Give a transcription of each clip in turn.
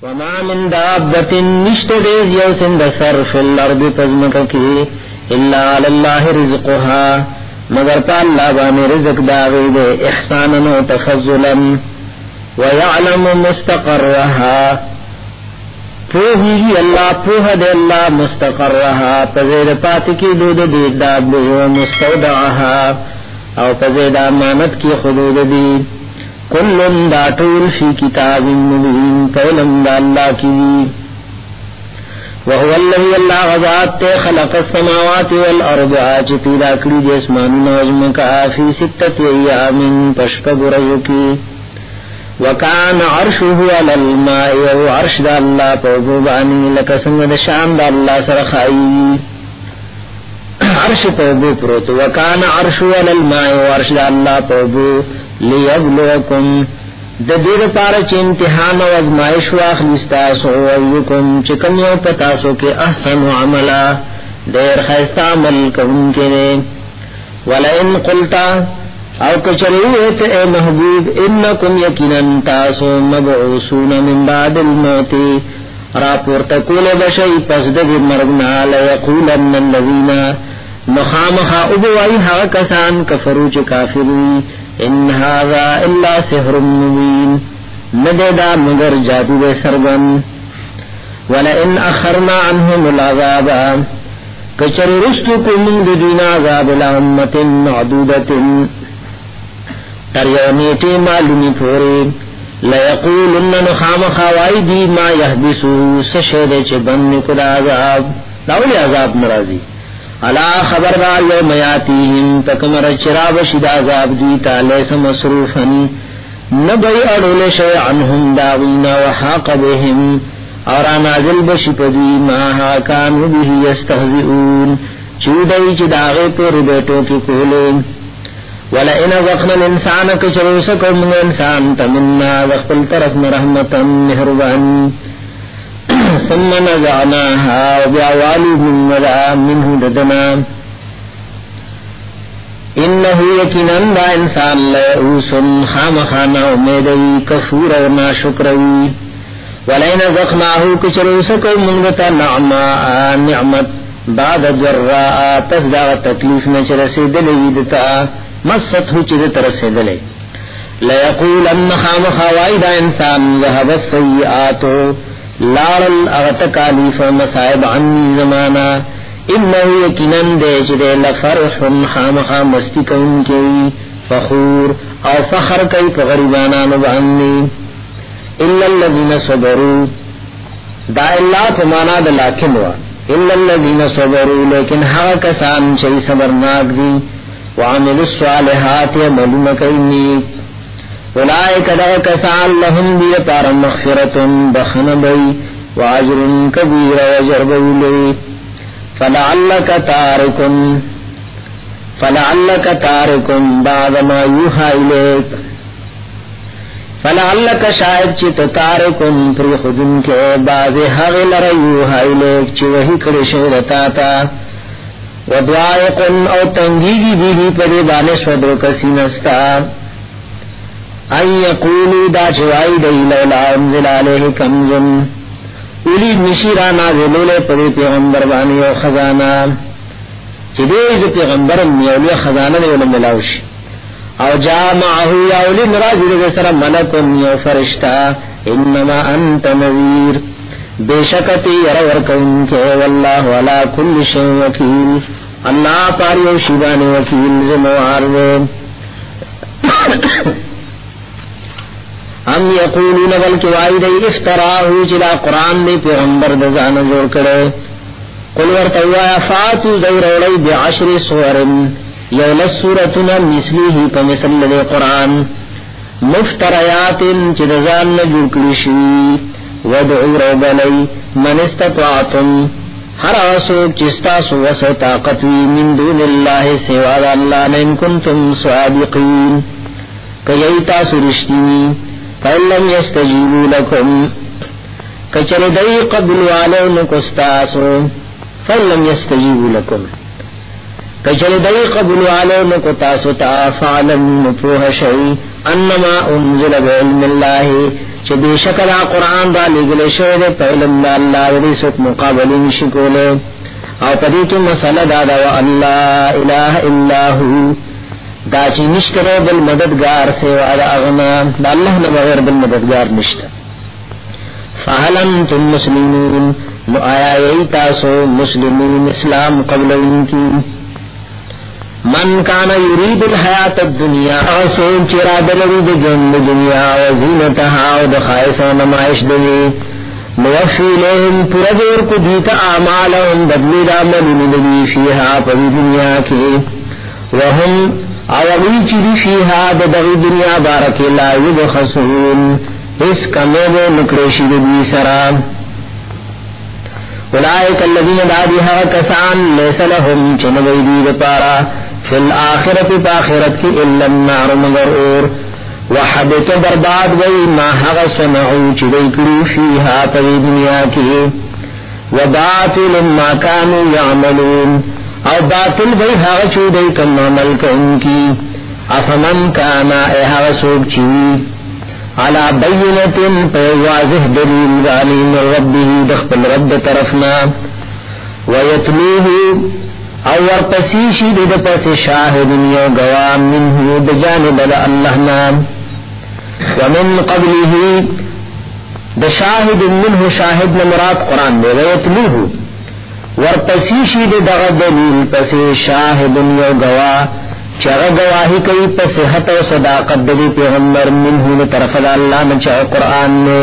وما من دابة نشتدز يوسن بسر في الارض پزمککی الا علی اللہ رزقها مگر پا اللہ بانی رزق داغی دے احسانا و تفضلا ويعلم مستقرها پوہی اللہ پوہ دے اللہ مستقرها پزید پاتی کی دود دی داب و مستودعها او پزید امانت کی خدود دی کلن دا طول فی کتاب مبین فعلم دا اللہ کی وهو الذي اللہ غزات تے خلق السماوات والارض آج پیدا کری جسمان نوزم کا فی ستت ایام پشپگ رجکی وکان عرشه علی الماء و عرش دا اللہ پوزوبانی لکسنگ دا شام دا اللہ سرخائی عرش پوزو پروت وکان عرشه علی الماء و عرش دا اللہ پوزو لیبلوکم د دې لپاره چې امتحان او ازمایش واخلي تاسو ایکم چې کوم یو تاسو کې احسن عملا ډېر ښه عمل کوونکی ولئن قلت او کچریت اے محبوب انکم یقینا تاسو مبعوثون من بعد الموت را پورته کول بشي پس د مرګنا لا یقولن الذين مخامخ ابوای ها کسان کفرو چې کافرون ان هذا الا سحر مبين نددا مگر جادو دے سرگن ولئن اخرنا عنهم العذاب کچر رستو من دین عذاب لامت معدودت تریونیتی معلومی پوری لیقولن نخام خوائدی ما یحبسو سشد چه بند کد عذاب داولی عذاب نرازی الا خبردار یوم یاتیہم تکمر چراب شد عذاب دیتا لیس مصروفن نبی اڑول شوی عنہم داوینا وحاق بهم اور نازل بشپدی ماہا کانو به یستہزئون چودئی چی داغے پر بیٹو کی کولے ولئن وقنا الانسان کچروسکم من انسان تمنا وقل طرف مرحمتا مہربان ثم نزعناها وبعوالي من وضع منه ددنا انه يكنن دا انسان لئوس خامخانا اميدوي كفور ونا شكروي ولئن ذقناه كچروسكو منغتا نعماء نعمت بعد جراء تزداغ تکلیف نچرسي دلويدتا مصته چد ترسدلے ليقولن خامخا وايدا انسان ذهب السيئات لارل اغتکالیف مصائب عنی زمانا انہو یکنن دے چدے لفرح خامخا مستی کون کی فخور او فخر کئی فغریبانا نبعنی الا الذین صبروا دا اللہ فمانا دا لیکن وا الا الذین صبروا لیکن حق کسان چی صبرناک دی وعملوا الصالحات عملون کئی اولئک دغ کسان لهم دی پار مغفرت بخن بی واجر کبیر وجر بولی فلعلک تارکن بعد ما یوحا الیک فلعلک شاید چی تارکن پر خودن کے بعض حغلر یوحا الیک چی وحی کرشو دتاتا ودعائقن او تنگیگی بیدی پدی بانش ودو کسینستا ان یقولو دا چوائی دی لولا انزل علیہ کمزن اولی نشیرا نازلو لے پدی پیغمبر بانی و خزانا چی دیز پیغمبرم یولی خزانا دیولا ملاوش او جا معہو یا اولی نرازی دی سر ملکن یو فرشتا انما انت نذیر بے شکتی یرورکن کے واللہ علا کل شن وکیل اللہ پاریو شیبان وکیل زموار دے ام یقولون بلکی وائدی افتراہو چلا قرآن دی پیغمبر دزان جوڑ کرے قل ورطوایا فاتو زوروڑی بعشر سورن یولس سورتنا مثلیہی پمثل دی قرآن مفتریات چدزان جوڑ کرشوی ودعو روبلی من استطاعتم ہر آسوک چستاسو وس طاقتوی من دون اللہ سواد اللہ ان کنتم صادقین کییتاسو رشتیوی فَإِلَّمْ يَسْتَجِيبُوا لَكُمْ كَچَرِ دَيْ قَبْلُ عَلَوْنُ كُسْتَاسُ فَإِلَّمْ يَسْتَجِيبُوا لَكُمْ كَچَرِ دَيْ قَبْلُ عَلَوْنُ كُتَاسُ تَعَفَعَلًا نُفُوهَ شَيْءٍ أَنَّمَا أُنزِلَ بِعِلْمِ اللَّهِ چې بشک دا قرآن را لګل شوی دی په علم د الله دې څوک مقابله نشي کوله او په دې کې مسله دا ده الله اله الا هو دا چې نشته بل مددگار سوا د اغنا د الله نه بغیر بل مددگار نشته فهل انتم مسلمون نو آیا ای تاسو مسلمون اسلام قبلون کی من کان یرید الحیات الدنیا اسون چراد لري د ژوند دنیا او زینتها او د خایسه نمائش دی موفی لهم پرجور کو دیتا اعمالهم بدلی عملون دی فیها په دنیا کې وهم اولی چی فیها د دغی دنیا بارک لا یبخسون اس کمو نکریشی دی سرام اولئک الذین دادیها کسان لیس لهم چنوی دی پارا فی الآخرت پاخرت کی الا النار مگر اور وحبت برباد وی ما حغ سمعو چدی کرو فیها پوی دنیا کی وباطل ما کانو یعملون او باطل وی حغ چودی کم عمل کن کی افمن کانا اے حغ سوک چوی علا بینت پہ واضح دلیل غانی من ربه دخل رب طرفنا ویتلوه او ورپسیشی دد پس شاہد یو گوام منه بجانب اللہ نام ومن قبله د شاہد منه شاہد مراد قرآن دے ویتلوه ورپسیشی دد دلیل پس شاہد یو گوام چاہ گواہی کئی پسحت و صداقت دی پیغمبر منہ طرف اللہ نچاہ قرآن نے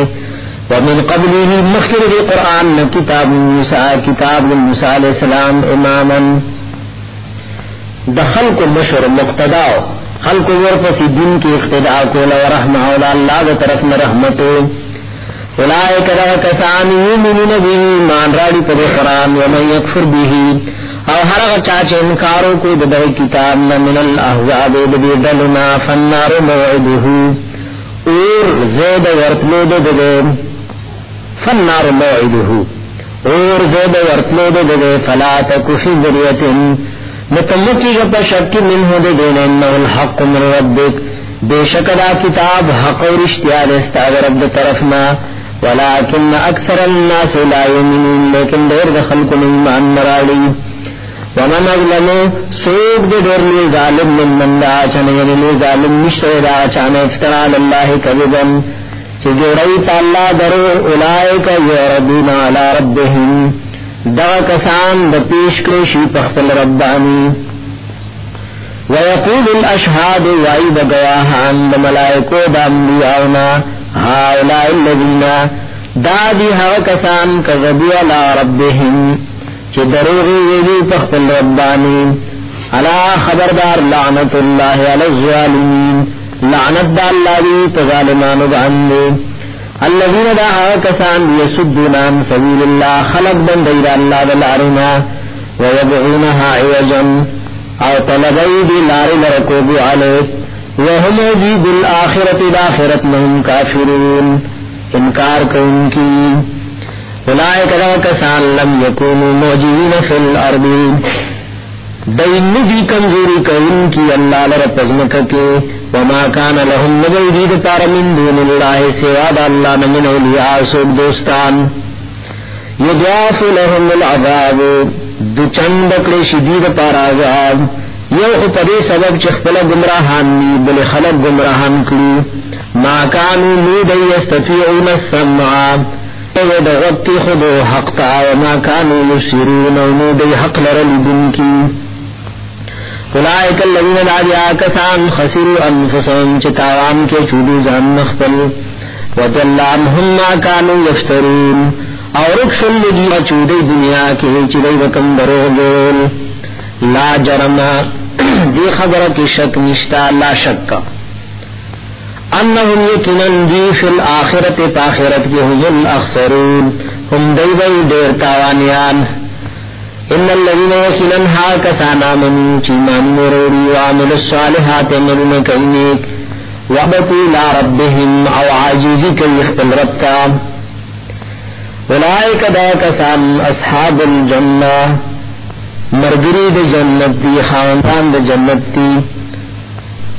ومن قبله مخکر دی قرآن نے کتاب موسیٰ علیہ السلام اماما دخل کو مشر مقتداء خلق ورپسی دن کی اقتداء کو ورحمہ اللہ دی طرف رحمتو اولئک دا کسان یومنون به مان راڑی پر قرآن ومن یکفر به او هر هغه چې انکارو کو د دې کتاب نه من الاحزاب د دې دلنا فنار موعده اور زید ورتلو د دې فنار موعده اور زید ورتلو د دې فلا تکفی ذریتن متمکی په شک منه د دې انه الحق من ربک بیشک دا کتاب حق او رښتیا د استاد رب طرفنا ولكن اکثر الناس لا یؤمنون لیکن ډېر د خلکو ایمان نراړي ومن اظلمو سوک دے دورلی ظالم من دا چانے یعنی ظالم نشتے دا چانے افترا للہ کذبن چی جوڑی تا اللہ درو اولائک یردون علی ربهم دا کسان دا پیش کرشی پختل ربانی ویقول الاشہاد وعید گواہان دا ملائکو دا انبیاؤنا هاولائی اللذین دا دی ہا کسان کذبو علی ربهم چه دروغی ویدی پختل ربانی علا خبردار لعنت اللہ علی الظالمین لعنت دا اللہ دی تظالمان باندے الذین دا کسان یسدون عن سبیل اللہ خلق بندید اللہ دلارنا ویبعونها عوجا او طلبی دی لار لرکوبو علی وهم دی بالآخرت الاخرت مهم کافرون انکار کون کی اولئک دا کسان لم یکونوا معجزین فی الارض دین دی کمزوری کون کی اللہ لرپزمک کے وما کان لهم نبیدید پار من دون اللہ سوا دا اللہ من اولیاء سوک دوستان یدعاف لهم العذاب دو چندکڑی شدید پار عذاب یو خپدی سبب چخپل گمراہان بل خلق گمراہان کلو ما کانو نودی یستطیعون السمع دا غبتی خودو حق تا وما کانو یسرون ونو دی حق لرلدن کی اولائک اللذین دعیا کسان خسروا انفسهم چتاوان کے چودو زان نخپل ودلعنهم ما کانو یفترون اور اکشن لگی چودی دنیا کے چدی وکم درو گول لا جرم دی خبر کی شک نشتا لا شک انہم یکنن دی فی الاخرت پاخرت کی هم الاخسرون هم دیوی دیر تاوانیان ان الذین یکنن ها کسان آمنوا چیمان مروری وعمل الصالحات مرن کنیک وعبتو لا ربهم او عاجزی کی اختل ربتا اولئک دا کسان اصحاب الجنہ مرگری دا جنت دی خاندان دا جنت دی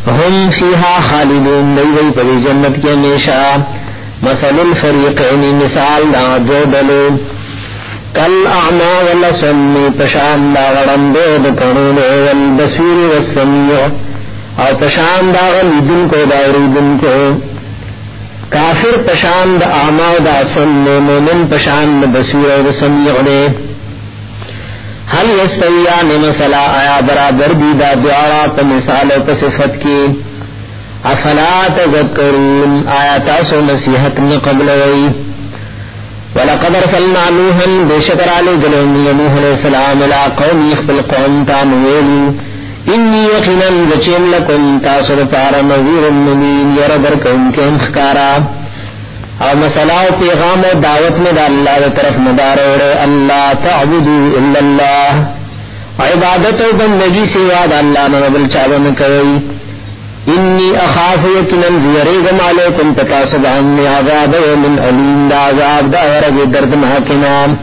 هم فیها خالدون دیوی پدی جنت کے ہمیشہ مثل الفریقین مثال دا دو ڈلو کل اعما والسمی پشان دا غرندو دکنونو والبصیر والسمیع او پشان دا غلیدن کو دا غریدن کو کافر پشان دا اعما دا سمی مومن پشان دا بصیر و سمیع دے حل یستویان مثلا آیا برابر دی دا دوارا پا مثال و پا صفت کی افلا تذکرون آیا تاسو نصیحت میں قبل وئی ولقد ارسلنا نوحا بشکر علی گلون نوح علیہ السلام الى قومی اخبر قوم تانویلی انی یقینا زچیم لکم تاسو پارا نذیر مبین یردر کون کے انخکارا او مسئلہ و پیغام و دعوت میں دا اللہ دا طرف مدارور اللہ تعبدو الا اللہ عبادت و بندگی سوا دا اللہ نبل چاہو مکوئی انی اخاف یکنن زیریگم علیکم پتاسب عنی عذاب یومن علیم دا عذاب دا ورگ درد محاکمام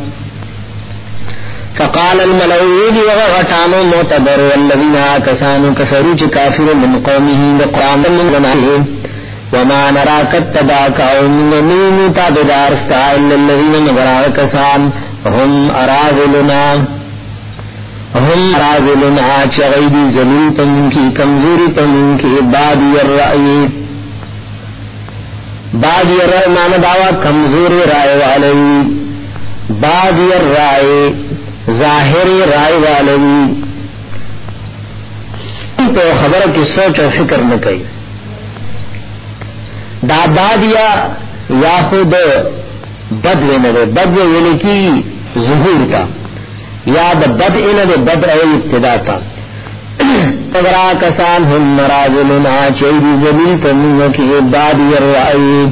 فقال الملعون وغٹانو معتبر والذین آکسانو کفروچ کافر من قومه بقرآن من غنائهم وما نراکت تباکاو من نمین تابدارستا الا الذین نبراکسان هم اراذلنا چغیدی ذلیل پمن کی کمزوری پمن کی بادی الرأی معنی دعوی کمزوری رائے والوی بادی الرأی ظاہری رائے والوی تو خبر کی سوچ و فکر نہ کئی دا بادیا یا خود بدو نہ بدو یعنی کی ظہور تا یا دا بد ان دے بد او ابتدا تا تغرا کسان ہم مراجلنا چیدی زلیل پمنگ کی بادی الرأی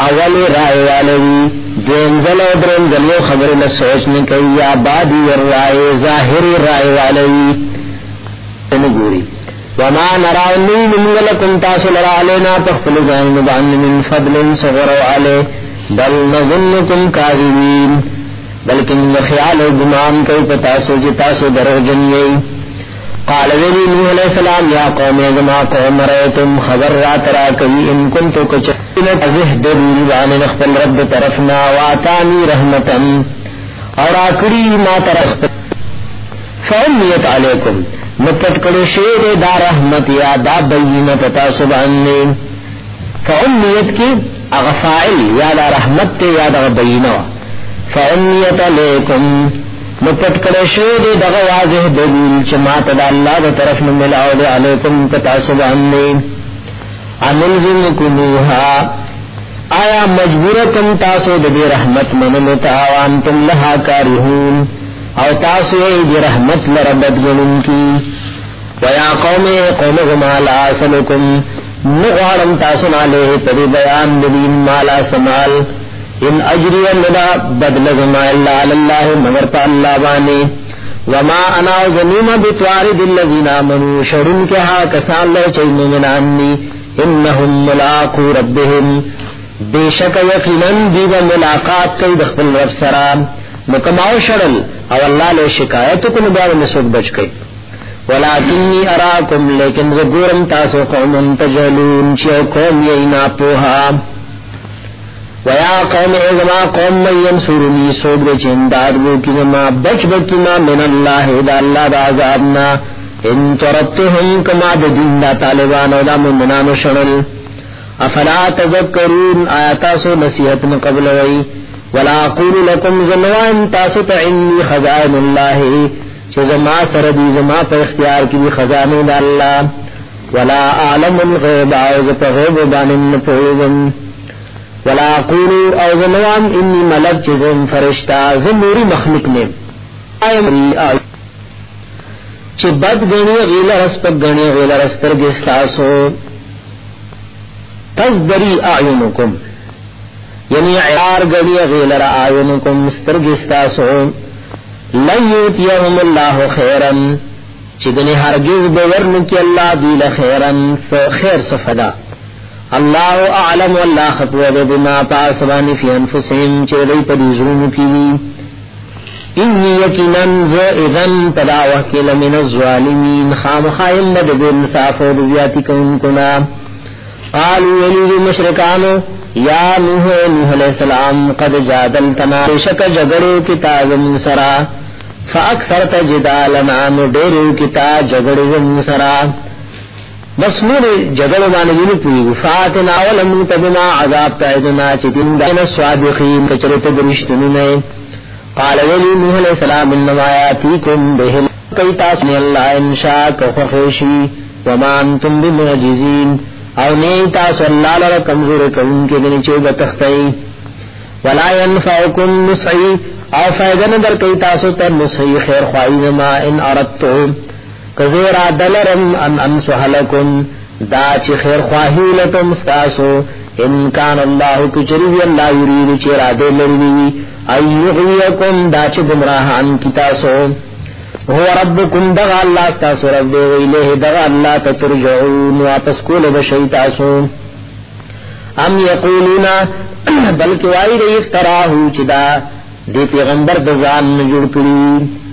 اول رائے والوی دینزل و درنزلیو خبر نہ سوچنے کئی یا بادی الرأی ظاہری رائے والوی نگوری وما نراؤنی منگلکم تاسل رعلینا تخفل زائن بان من فضل صغر علی بل نظنکم کاذبین بلکن خیال و گمان کئی پتاسو جتاسو درو جنگئی قال ویلی نوح علیہ السلام یا قوم ازما قوم رأیتم خبر رات را کئی ان کنتو کچھنت ازہدرون بان نخبل رب طرفنا واتانی رحمتا اور آکری ما طرف فعمیت علیکم متت کڑو شیر دا رحمت یا دا بینت تاسو باننے فعمیت کی اغفائل یا دا رحمت یا دا بینہ فعمیت علیکم متت کڑو شیر دا واضح دلیل چمات دا اللہ دا طرف نملاؤ دے علیکم تاسو باننے انلزمکموها آیا مجبورکم تاسو دے رحمت منمتا وانتم لہا کارہون او تاسو دی رحمت لربت جنن کی ویا قوم غمالا سلکم نغارم تاسو علیہ پری بیان دین مالا سمال ان اجری لنا بدل زما اللہ اللہ مگر پا اللہ بانے وما انا زمیم بتوارد الذین آمنوا شرن کے ہا کسان لے چین منانی انہم ملاقو ربهم بے شک یقیناً دیو ملاقات کئی دخل رب سرام مکماو شرل او اللہ لے شکایتو کن بیان نسوک بچ گئی ولیکنی اراکم لیکن زگورم تاسو قوم تجلون چیو قوم یینا پوہا ویا قوم ازما قوم من ینصرنی سوک دے چنداد وہ کی زما بچ بکینا من اللہ دا اللہ دا عذابنا ان تربتهم کما دا دین دا طالبان او دا ممنانو شرل افلا تذکرون آیاتاسو نصیحت من قبل وئی ولا اقول لكم زنوان تاسو عني خزائن الله چه زما سره دي زما په اختیار کې دي خزانه د الله ولا اعلم الغيب او ز په غیب باندې پوهیږم ولا اقول او زنوان اني ملک چه زم فرشتہ زموري مخلوق نه چې بد غني غیلا رس په غني غیلا رس ترګ استاسو تزدري اعینکم یعنی عیار گڑی غیلر آئینکم سترگستاسو لن یوتیہم اللہ خیرن چگنی ہرگز بورن کی اللہ دیل خیرن خیر صفدا اللہ اعلم واللہ خطوہ بما پاسبانی فی انفسهم چگلی پدی ظلم کیوی انی یقیناً زائذن پداوہ کی لمن الظالمین خام خائم مدد انصاف و رضیاتی کنکنا قالوا ولی مشرکانو یا نوح علیہ السلام قد جادلتنا شک جگڑو کتا زمون سرا فاکثرت جدالنا نو ډیرو کتا جگڑو زمون سرا مسمور جگڑو باندې ویني پوي فاتنا ولم تبما عذاب تعذنا چدین دین الصادقین کچرته درشتنی نه قال ولی نوح علیہ السلام انما یاتیکم به کیتاس من الله انشاء کخشی وما انتم بمعجزین او نیتا صلی اللہ علیہ کمزور کون کے دن چوب تختی ولا ينفعکم نصحی او فائدن در کئی تاسو تر نصحی خیر خواهی ما ان اردتو کزیر دلرم ان انصح لکم دا چی خیر خواهی لکم ستاسو ان کان اللہ کچری اللہ یرید چی رادے لروی ایغویکم دا چی گمراہان کی تاسو هو ربکم دغا اللہ تاسو رب دے ویلہ دغا اللہ تترجعون واپس کول بشی تاسو ام یقولون بلکہ وائی دی افتراہو چدا دی پیغمبر دزان نجوڑ کری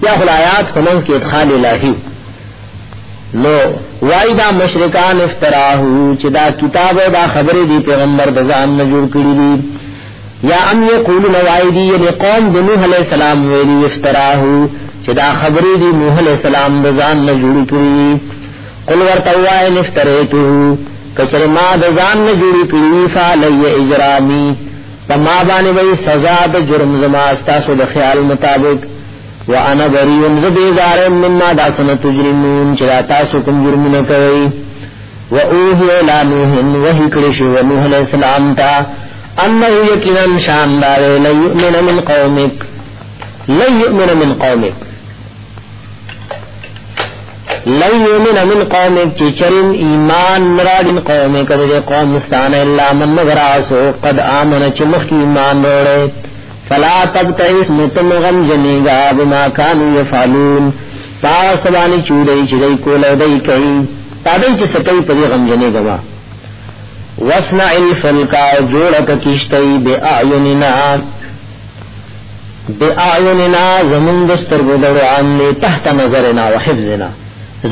یا خلایات خلنس کی ادخال الہی لو وائی دا مشرکان افتراہو چدا کتاب دا خبر دی پیغمبر دزان نجوڑ کری دی یا ام یقولون وائی دی یعنی قوم دنوح علیہ السلام ویلی افتراہو چدا خبری دی نوح علیہ السلام دزان نجوڑی کری قل ورطوائن افتریتو کچر ما دزان نجوڑی کری فعلی اجرامی فما بانی بی سزا دا جرم زماستاسو دا خیال مطابق وانا بریون زبیزارم مما داسن تجرمون چدا تاسو کم جرمون کوئی وَأُوحِيَ إِلَى نُوحٍ وحی کرشی و نوح علیہ السلام تا انہو یقیناً شاندار لن یؤمن من قومک لن یؤمن من قومک لن یؤمن من قومک چی چرین ایمان نرادن قومک دے قوم مستان اللہ من نگراسو قد آمن چی مخی ایمان روڑے فلا تبتئس نتم غم جنیگا بما کانو یفعلون پاسبانی چودئی چدئی کولو دئی کئی تادئی چی سکئی پدی غم جنیگا وصنع الفلکا جوڑک کشتئی بے اعیننا زمون دستر گدڑوان لے تحت نظرنا و حفظنا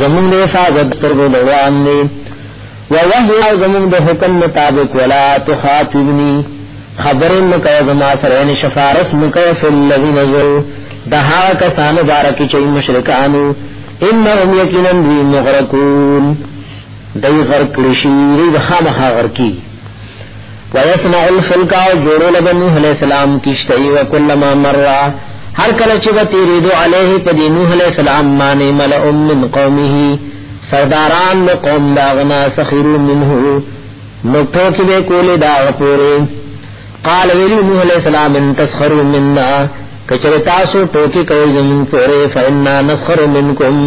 زمون دے حفاظت دستر گدڑوان لے ووحی زمون دے حکم مطابق ولا تخاطبنی خبر مکو زما سرین شفارس مکو فی اللذین زو دہا کسان بارکی چئی مشرکانو انہم یقیناً دوی مغرقون دی غرق رشیری دخامخا غرقی ويصنع الفلك جوړو لبنوح علیہ السلام کشتئی وکلما مروا ہر کله چې وتیریدو علیه پدی نوح علیہ السلام باندې ملئ من قومه سرداران د قوم داغنا سخروا منه نو ټوکی به کولې دا پوره قال ویلی نوح علیہ السلام ان تسخروا منا کچره تاسو ټوکی کوي زمون پوره فإنا نسخر منکم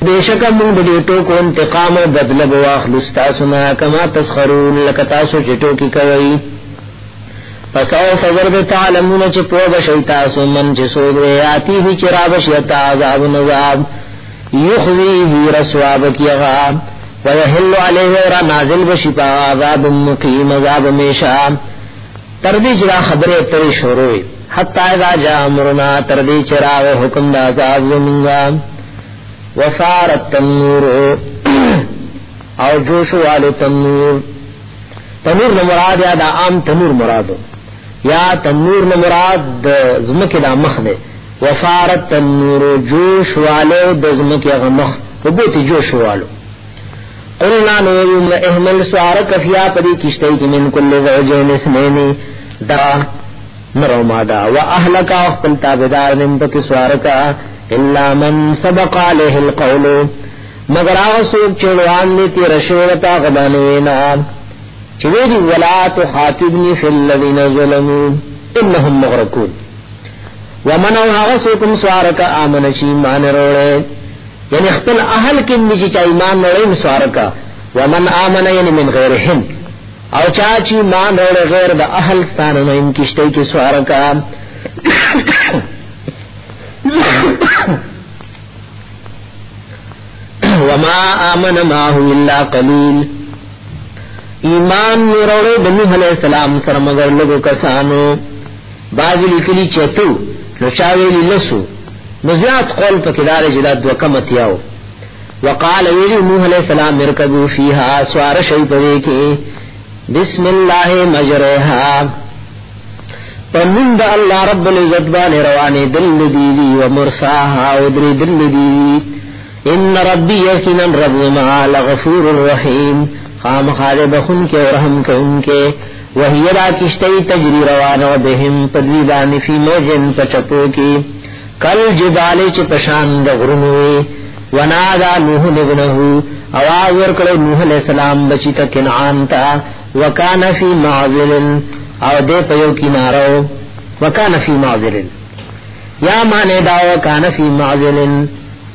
بیشک من دې ټوکو انتقام او بدله واخلو تاسو نه کما تسخرون لک تاسو چې ټوکی کوي پساو فزر تعلمون چې په بشی تاسو من چې سوګ آتی هی چراب شیتا عذاب نذاب یخزیه رسواب کیغا ويحل علیه اور نازل بشپا عذاب مقیم عذاب میشا تردی جرا خبره تری شروع حتی اذا جاء امرنا تردی چرا حکم دا عذاب زمونگا وفار التنور او جوش والو تنور تنور مراد یا دا عام تنور مرادو یا تنور مراد زمکی دا مخ دے وفار التنور جوش والو دا زمکی اغا مخ وبوتی جوش والو قلنا نویم احمل سوارک فیا پدی کشتی کی من کل زوجین اسنینی دا نرو مادا و اہلکا اخپل تابدار نمتک سوارکا الا من سبق علیہ القول مگر آغا سوک چڑوان لیتی رشورتا غبانوینا چویدی ولا تخاطبنی فی الذین ظلمون انہم مغرقون ومن آغا سوکم سوارکا آمنشی مان روڑے یعنی اختل اہل کم نیچی چا ایمان روڑے سوارکا ومن آمن یعنی من غیرہم او چاچی مان روڑے غیر دا اہل ستاننا ان کشتی کی سوارکا وما آمن معه الا قلیل ایمان نروڑے نوح علیہ السلام سر مگر لگو کسانو بعض لکلی چتو نشاویلی لسو نزیاد قول پکدار جداد وکمتیاو وقال ویلی نوح علیہ السلام مرکبو فیہا سوار شیط دیکھے بسم الله مجرها پمند الله رب العزت باندې روانه دل دی و مرساها او در دل دی ان ربي يقينا رب ما لغفور الرحيم خام خالد بخون کے رحم کون کے وهي لا کشتی تجری روانه بهم پدویدان فی موجن پچپو کی کل جبال چ پشان د غرنوي ونادى نوح ابنه आवाज ورکړ نوح علیہ السلام بچی ته کنعان تا وکانا فی معذل او دې په یو کینارو وکانا فی معذل یا معنی دا وکانا فی معذل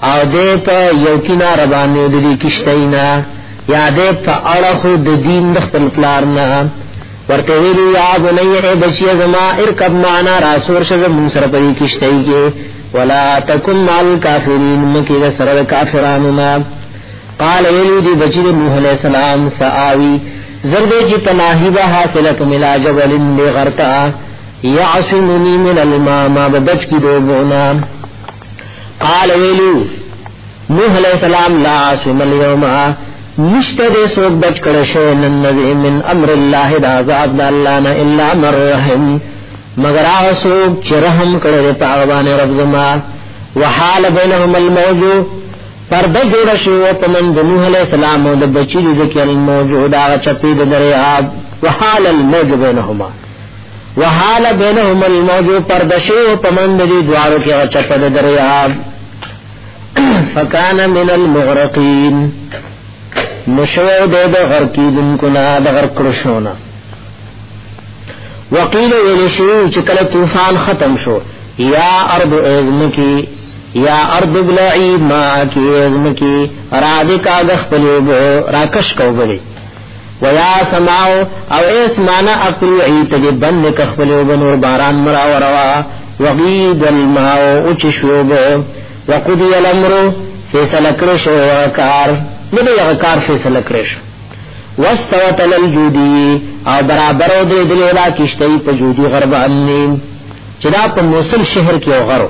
او دې په یو کینار باندې د دې کشتینا یا دې په اړه خو د دین د خپل پلار نه ورته ویلو یا بنی اے بچی زما ارکب معنا راسور شذ من سره په کشتۍ کې ولا تکن مع الکافرین مکی د سره کافرانو ما قال ویلو دی بچی نوح علیہ السلام سآوی زردے جی پناہی با حاصلت ملا جبل لغرتا یعصمنی من الماء ما بچ کی دوبونا قال ویلو نوح علیہ السلام لا عاصم اليوم مشتد سوک بچ کرشو ننوی من امر اللہ دا عذاب دا اللہ نا الا من رحم مگر آغا سوک چی رحم کرد پاغبان رب زما وحال بینهم الموجو پرده جوڑ شو پمن نوح علیہ السلام و دا بچی ذکی الموجو دا چپی دا دریاب وحال الموجو بینهما وحال بینهم الموجو پرده شو پمن دی دوارو کی چپ دا دریاب فکان من المغرقین نشو دے دا غرقیدن کنا دا غرقرشونا وقیل ویلشو چکل توفان ختم شو یا ارض ازمکی یا ارض بلعی ماں کی ازمکی رادی کاغخ پلیبو راکش کو بلی ویا سماو او ایس مانا اقلعی تجبن کخ پلیبو نور باران مرا وروا وغید الماو اچشوبو وقضی الامرو فیصل کرشو وکار مدو یغکار فیصل کرشو واستوت للجودی او برابرو دے دلیولا کشتی پا جودی غرب امنین چدا پا موصل شہر کی غرو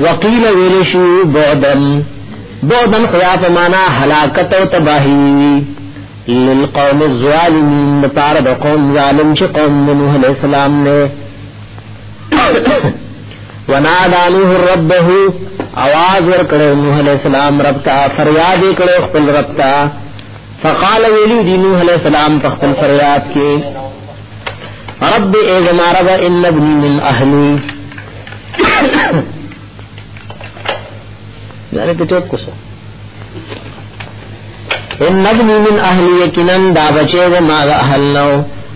وقیل ویلشو بعدن خیاف مانا حلاکت و تباہی للقوم الظالمین پارد قوم ظالم چی قوم نوح علیہ السلام نے ونادا نوح ربه آواز ورکڑو نوح علیہ السلام ربتا فریاد کڑو خپل ربتا فقال ویلی دی نوح علیہ السلام تخپل فریاد کے رب اے زمارب ان ابنی من اہلی جانے پہ ٹوپ کسو ان ابنی من اہلی یکنن دا بچے زمار اہلنو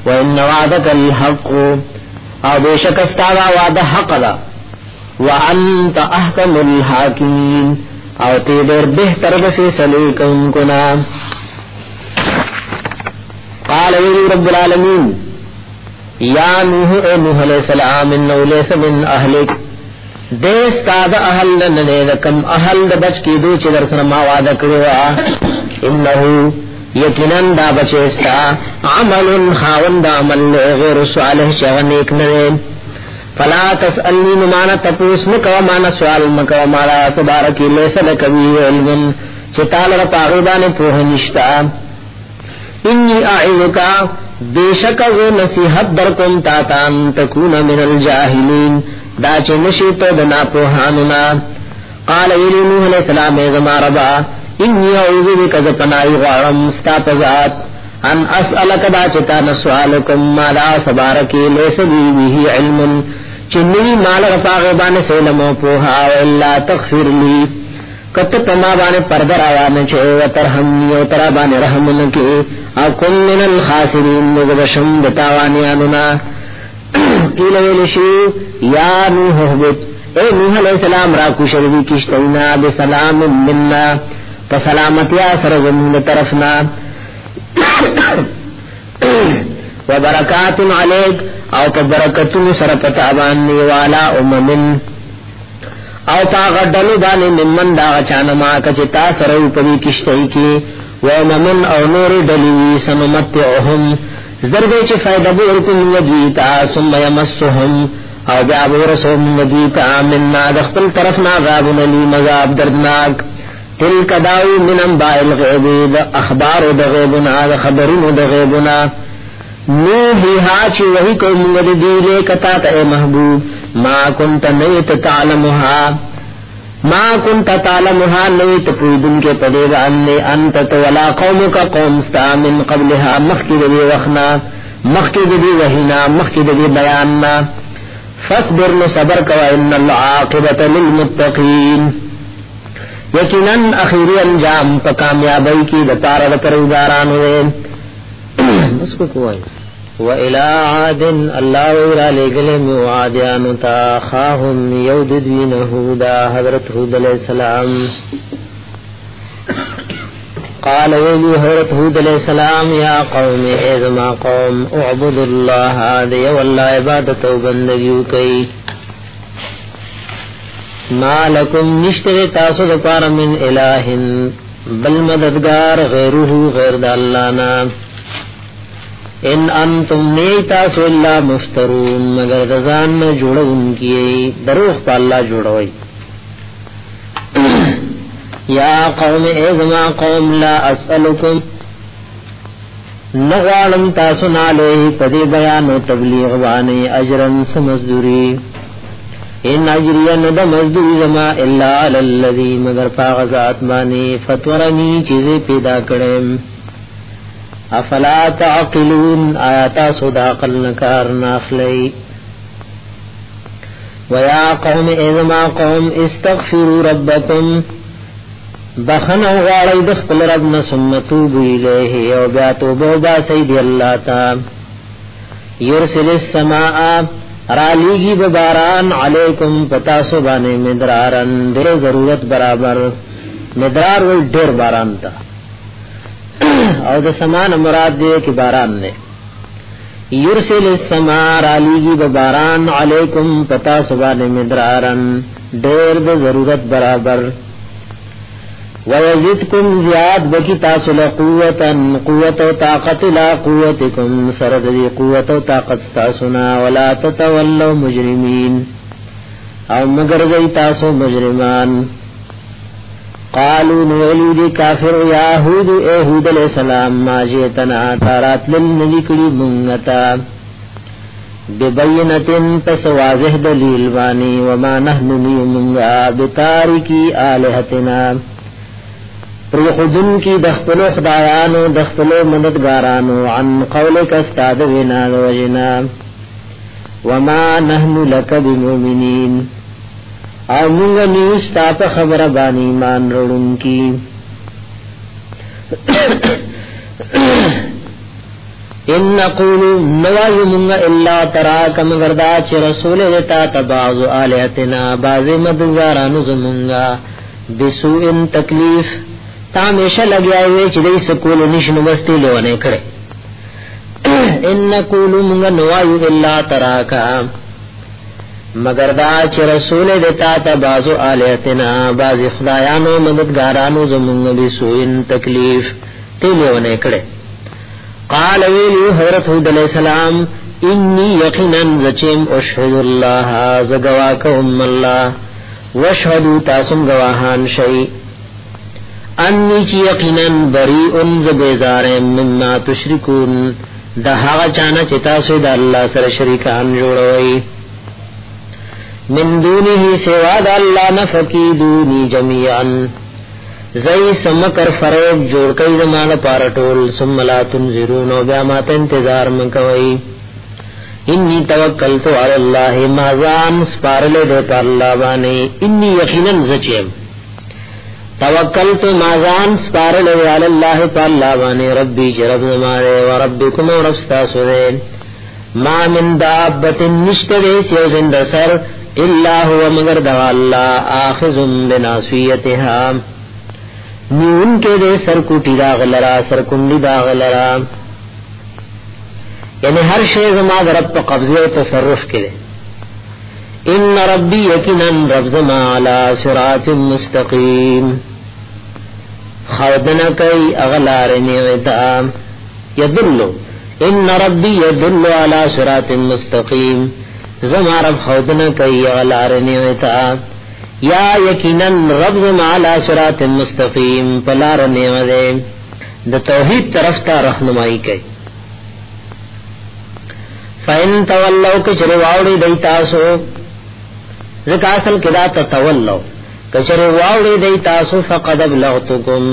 وان وعدک الحق او بیشک استادا وعد حق دا وانت احکم الحاکمین او تیدر بہتر بفیصلے کن کنا قال ویلی رب العالمین یا نوح اے نوح علیہ السلام انہو لیس من اہلک دیستا دا اہل ننے دا کم اہل دا بچ کی دو چی در سنما وعدہ کروا انہو یکنن دا بچیستا عمل خاون دا عمل غیر صالح چغنیک ننے فلا تسألنی نمانا تپوس مکو مانا سوال مکو مالا سبارکی لیس لکوی علم چتال رپاغیبان پوہ نشتا انی اعیذکا بیشک و نصیحت درکم تاتان تکون من الجاہلین دا چنشی تو دنا پوہاننا قال ویلی نوح علیہ السلام ازما ربا انی اعوذ بک زپنائی غارم استاپزات ان اسألک دا چتا نسوالکم مالا سبارکی لیس لی بیہی علم چنی مال رفاغبان سیلمو پوہا وإلا تغفر لی کت پما بانے پردر آوان چھے وترحمنی وترا بانے رحمنکی اکم من الخاسرین مزبشم بتاوانیاننا قیل ویلشو یا نوح احبت اے نوح علیہ السلام راکو شروی کشتینا بسلام مننا فسلامتیا سرزمین طرفنا وبرکات علیک او پا برکتون سرپتابانی والا اممن او پا غدلو بانی ممن داغ چانما کچتا سرو پوی کشتی کی واممن او نور دلیوی سنمتعهم زردے چی فائدہ بورکن ندویتا سم یمسهم او بیابورسهم ندویتا مننا دخپل طرفنا غابن لی مذاب دردناک تلک داوی من انباء الغیب دا اخبار دا غیبنا دا خبرین دا غیبنا نوحیها چی وحی کو منگد دیلے کتا تا اے محبوب ما کنت نیت تعلمها ما کنت تعلمها نیت پویدن کے پدے باندے انت ولا قومک قومستا من قبلها مخید دی وخنا مخید دی وحینا مخید دی بیاننا فاصبر صبر کوا ان العاقبت للمتقین یقیناً اخیری انجام پا کامیابی کی دپار دپروداران ہوئے اس کو کوئی وَإِلَىٰ عَادٍ اللہ ویرا لگلے میں وعادیانو تا خواہم یوددوین ہودا حضرت حود علیہ السلام قال ویلی حضرت حود علیہ السلام یا قوم ایزما قوم اعبد اللہ دے واللہ عبادت و بندگیو کئی ما لکم نشتر تاسو دپار من الہ بل مددگار غیرہ غیر دا اللہ نا ان انتم نیتاسو اللہ مفترون مگر دزان جوڑون کیے دروخ پا اللہ جوڑوئی یا قوم ایزما قوم لا اسألکم نغوالم تاسو نالوئی پدی بیان و تبلیغ بانے اجرن سمزدوری ان اجری ند مزدوری زما الا علی اللذی مگر پاغذات بانے فتورنی چیزیں پیدا کریں افلا تعقلون آیاتا صدا قل نکار ناخلی ویا قوم ایزما قوم استغفروا ربکم بخن غاڑی دخل ربنا ثم توبوا الیہ و بیاتو بوبا سید اللہ تا یرسل السماء رالیگی بباران علیکم پتا سبانے مدرارن در ضرورت برابر مدرار ول ډیر باران تا او د سمان مراد دے کہ باران نے یرسل السماء رالیگی بباران علیکم پتا سبان مدرارن دیر د ضرورت برابر ویزدکم زیاد بکی تاسل قوتا قوت و طاقت لا قوتکم سرد دی قوت و طاقت تاسنا ولا تتولو مجرمین او مگر دی تاسو مجرمان قالوا نولو دی کافر یاہود اے حود علیہ السلام ما جیتنا تارات للنذکری منگتا ببینتن پس واضح دلیل بانی وما نحننی منگا بتارکی آلہتنا پریخدن کی دخپلو خدایانو دخپلو مددگارانو عن قولک استادوینا دوجنا وما نحن لک بمؤمنین او منگا نیستا پا خبر بانی ایمان روڑن کی ان نقولو نوائی منگا اللہ تراک مگردا چی رسول دیتا تبازو آلیتنا بازی مددگارانو زمنگا بسوئن تکلیف تامیشہ لگیاوے چی دی سکول نشن بستی لیوانے کرے ان نقولو منگا نوائی اللہ تراکا مگر دا چی رسول دیتا تا بازو آلیتنا بازی خدایانو مددگارانو زمونگ بسوئن تکلیف تیلیونے کڑے قال ویلیو حضرت حود علیہ السلام انی یقیناً زچیم اشہد اللہ زگواکم اللہ واشہدو تاسم گواہان شئی انی چی یقیناً بریئن زبیزارم مما تشرکون دا حاغ چانا چی تاسو دا اللہ سر شریکان جوڑوئی من دونه سوا د الله نفقیدونی جميعا زئی سمکر فریب جوړ کای زمانه پارټول ثم لا تنذرون او بیا ماته انتظار مکوي انی توکلت علی الله ما ځان سپارله د الله باندې انی یقینا زچم توکلت ما ځان سپارله علی الله تعالی باندې ربی جرب زماره و ربکم و رب تاسو ما من دابت نشتره سیو زنده سر الا هو مگر دوا اللہ آخذ بناصیتها نیون کے دے سرکوٹی داغ لرا سرکنڈی داغ لرا یعنی ہر شے زما رب پا قبضے و تصرف کے دے ان ربی یقیناً رب زما علی صراط مستقیم خودنا کئی اغلارنی ویتا یدلو ان ربی یدلو علی صراط مستقیم زما رب خودنا کئی اغلارنی ویتا یا یقیناً رب زما علی صراط مستقیم پلارنی ویتا دا توحید طرف تا رہنمائی کئی فین تولوا کچره واوړي دی تاسو ځکه اصل کې دا تولوا کچره واوړي دی تاسو فقد ابلغتکم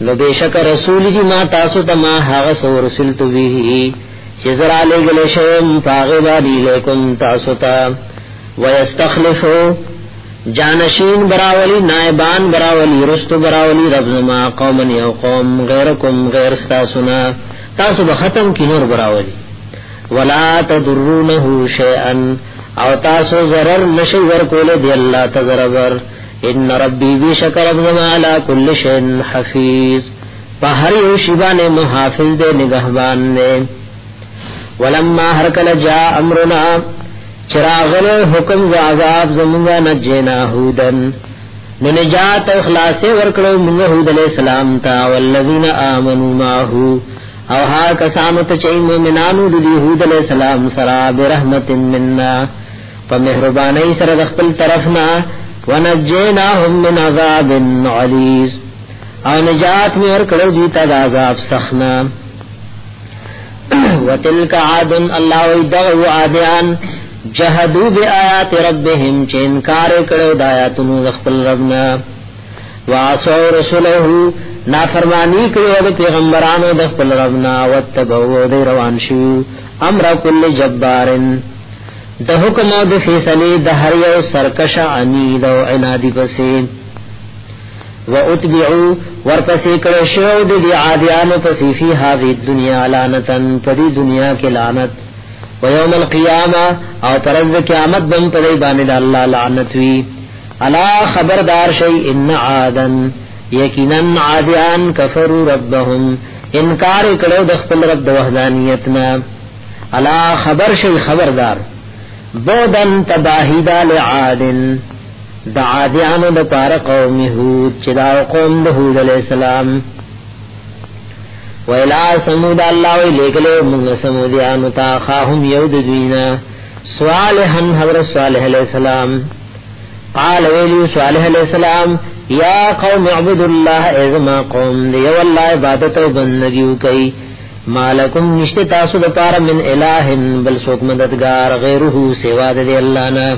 نو بشک رسول دی ما تاسو ته ما هغه سو رسولت به چې زرا لګل شم پاغه باندې لیکم تاسو ته ويستخلفوا جانشین براولی نائبان براولی رستو براولی رب زما قومن یو قوم غیرکم غیر ستاسونا تاسو بختم کی نور براولی ولا تضرونه شیئا او تاسو ضرر نشی ورکول دی اللہ تضربر ان ربی بیشک رب زما علا کل شین حفیظ پہر یو شیبان محافظ دے نگہبان دے ولما هرکل جا امرنا چراغل حکم و عذاب زمونگا نجینا ہودن نو نجات و اخلاص ورکلو منگا ہود علیہ السلام تا والذین آمنوا ماہو او ہا کسانت چئی مومنانو دی ہود علیہ السلام سرا برحمت مننا فمہربانی سر دخپل طرفنا ونجیناہم من عذاب علیز او نجات میں ورکلو دیتا دا عذاب سخنا وتلک عاد اللہ ویدغو عادیان جهدوا بآیات ربهم چې انکار کړو د آیاتونو د خپل ربنا واسو رسوله نافرمانی کړو د پیغمبرانو د خپل ربنا وتبعوا د روان شو امر کل جبارن د حکم او د فیصله د هر یو سرکش عنید او عنادی پسې واتبعوا ورپسې کړو شو د عادیانو پسې فی هذه الدنيا لعنتن پدې دنیا کې لعنت ويوم القيامه او پرز قیامت بم پدای باندې الله لعنت وی الا خبردار شی ان عادن یقینا عادیان کفروا ربهم انکار کړو د خپل رب د وحدانیتنا الا خبر شی خبردار بودن تباهیدا لعادن د عادیانو د پار قوم هود چې دا قوم د هود علی السلام ویلا سمود اللہ وی لگلو منگ سمودیانو تا خواہم یود دوینا صالحا حضرت صالح علیہ السلام قال ویلیو صالح علیہ السلام یا قوم عبد اللہ ازما قوم دیو اللہ عبادت و بندگیو کئی مالکم نشت تاسو دپار من الہ بل سوک مددگار غیرہو سواد دی اللہ نا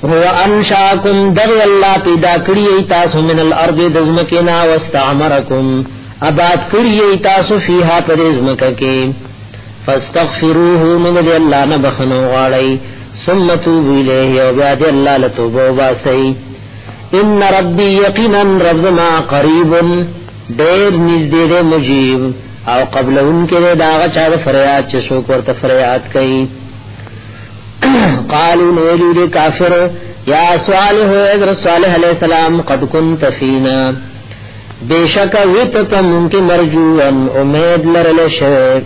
هو انشاکم در اللہ پیدا کری تاسو من الارض دزمکنا واستعمرکم اباد کری تاسو فیہا پر دزمککے فاستغفروه من دی اللہ نبخنو غاڑی ثم توبو الیہ و بیاد اللہ لتوبو باسی ان ربی یقینا رب ما قریب دیر نزدید مجیب او قبل ان کے داغ چاد فریاد چسوک ورت فریاد کئی قالوا نوجود کافر یا صالح حضرت صالح علیہ السلام قد كنت فینا بیشک ویت ممکن مرجوان امید لرل شوی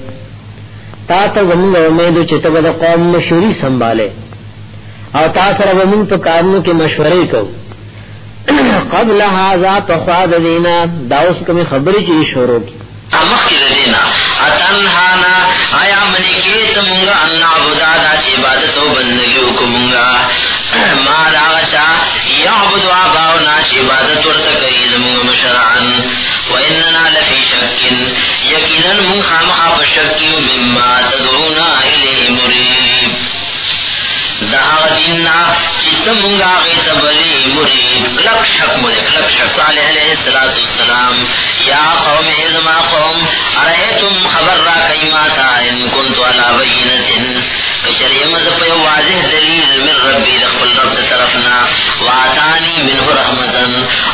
تا تا زمین امید چتب دا قوم مشوری سنبھالے او تا سر ومن پا کارنو کی مشوری کو قبل هذا تخواد دینا داوس کمی خبری چی شروع کی مخی دینا اتنهانا آیا منیکیت منگا ان عبدادا چی عبادت و بندگیو کمونگا ما داغشا یعبد آباؤنا چی عبادت ورتکیز منگا مشرعن و اننا لفی شکن یقینا من خامخا پشکیو مما تدعونا الیه مریب داغ دیننا چیتا منگا غیت بلی مریب کلک شک ملک لک شک صالح علیہ السلام یا قوم ازما قوم ارائیتم خبر را کئیماتا ان کنتو علا بینتن کچری مذب واضح دلیل من ربی دخل رب طرفنا واتانی منہ رحمتا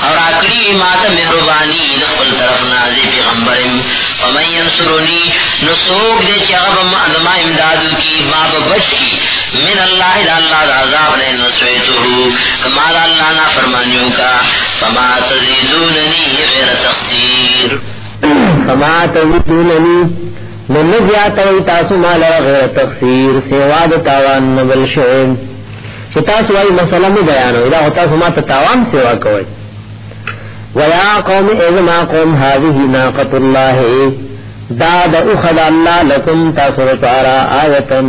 اور اکری ماتا مہربانی دخل طرفنا زی پیغمبرم ومن ینصرنی نسوک دے چغب ازما امدادو کی ما ببچ کی من اللہ دا اللہ دا عذاب لے نسویتو کما دا اللہ نا فرمانیو کا فما تزیدوننی غیر تخدیر فما تزیدوننی من زیادتوی تاسو مالا غیر تخسیر سواد تاوان نبل شعیم چه تاسو وائی مسئلہ میں بیانو ادا ہو تاسو ما تتاوان سوا کوئی ویا قوم ازما قوم هذه ناقت اللہ داد اخد اللہ لکم تاسو رتارا آیتا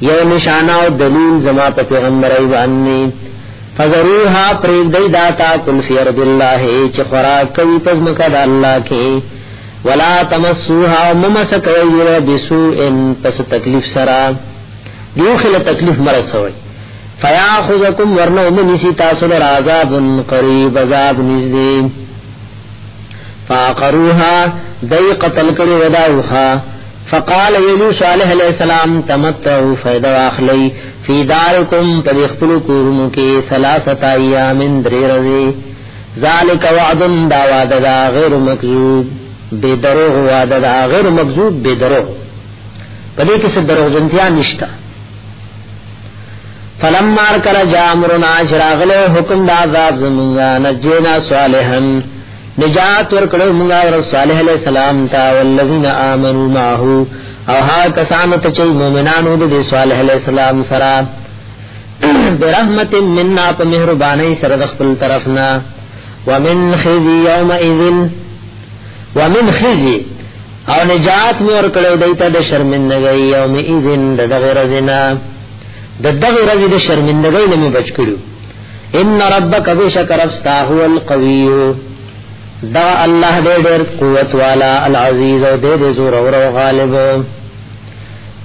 یو نشانہ و دلیل زما پا پیغمبر ایوانی فضروها پریگ دی داتا کل فی ارد اللہ چه خوراک کوي پزمکا دا اللہ کی ولا تمسوها ممسكوا بسوء پس تکلیف سرا دیو خل تکلیف مرسوي فیاخذکم ورنو منسی تاسو در عذاب قریب عذاب نزدې فاقروها دی قتل کړي وداوها فقال یلو صالح علیہ السلام تمتعوا فیدا اخلی فی دارکم پدخلوا کورونو کې ثلاثه ایام درې ذالک وعد دا دا غیر مکذوب بے دروغ وعده دا غیر مکذوب بے دروغ پدې کې څه دروغ جنتیا نشتا فلما ارکل جامرنا شراغله حکم دا عذاب زمونگا نجینا صالحا نجات ورکلو مونگا ور صالح علیہ السلام تا والذین آمنوا معه او ها کسانو ته چې مؤمنانو د صالح علیہ السلام سره برحمت مننا په مهرباني سره د خپل طرفنا ومن خزي يومئذ ومن خزي او نجات مور کړو دایته د شرمندګۍ یومئذ د غیر زنا دغه ورځې د شرمندګۍ نه بچ کړو ان ربک بشکر افتا هو القوی دا الله دې ډېر قوت والا العزیز او دې زور او غالب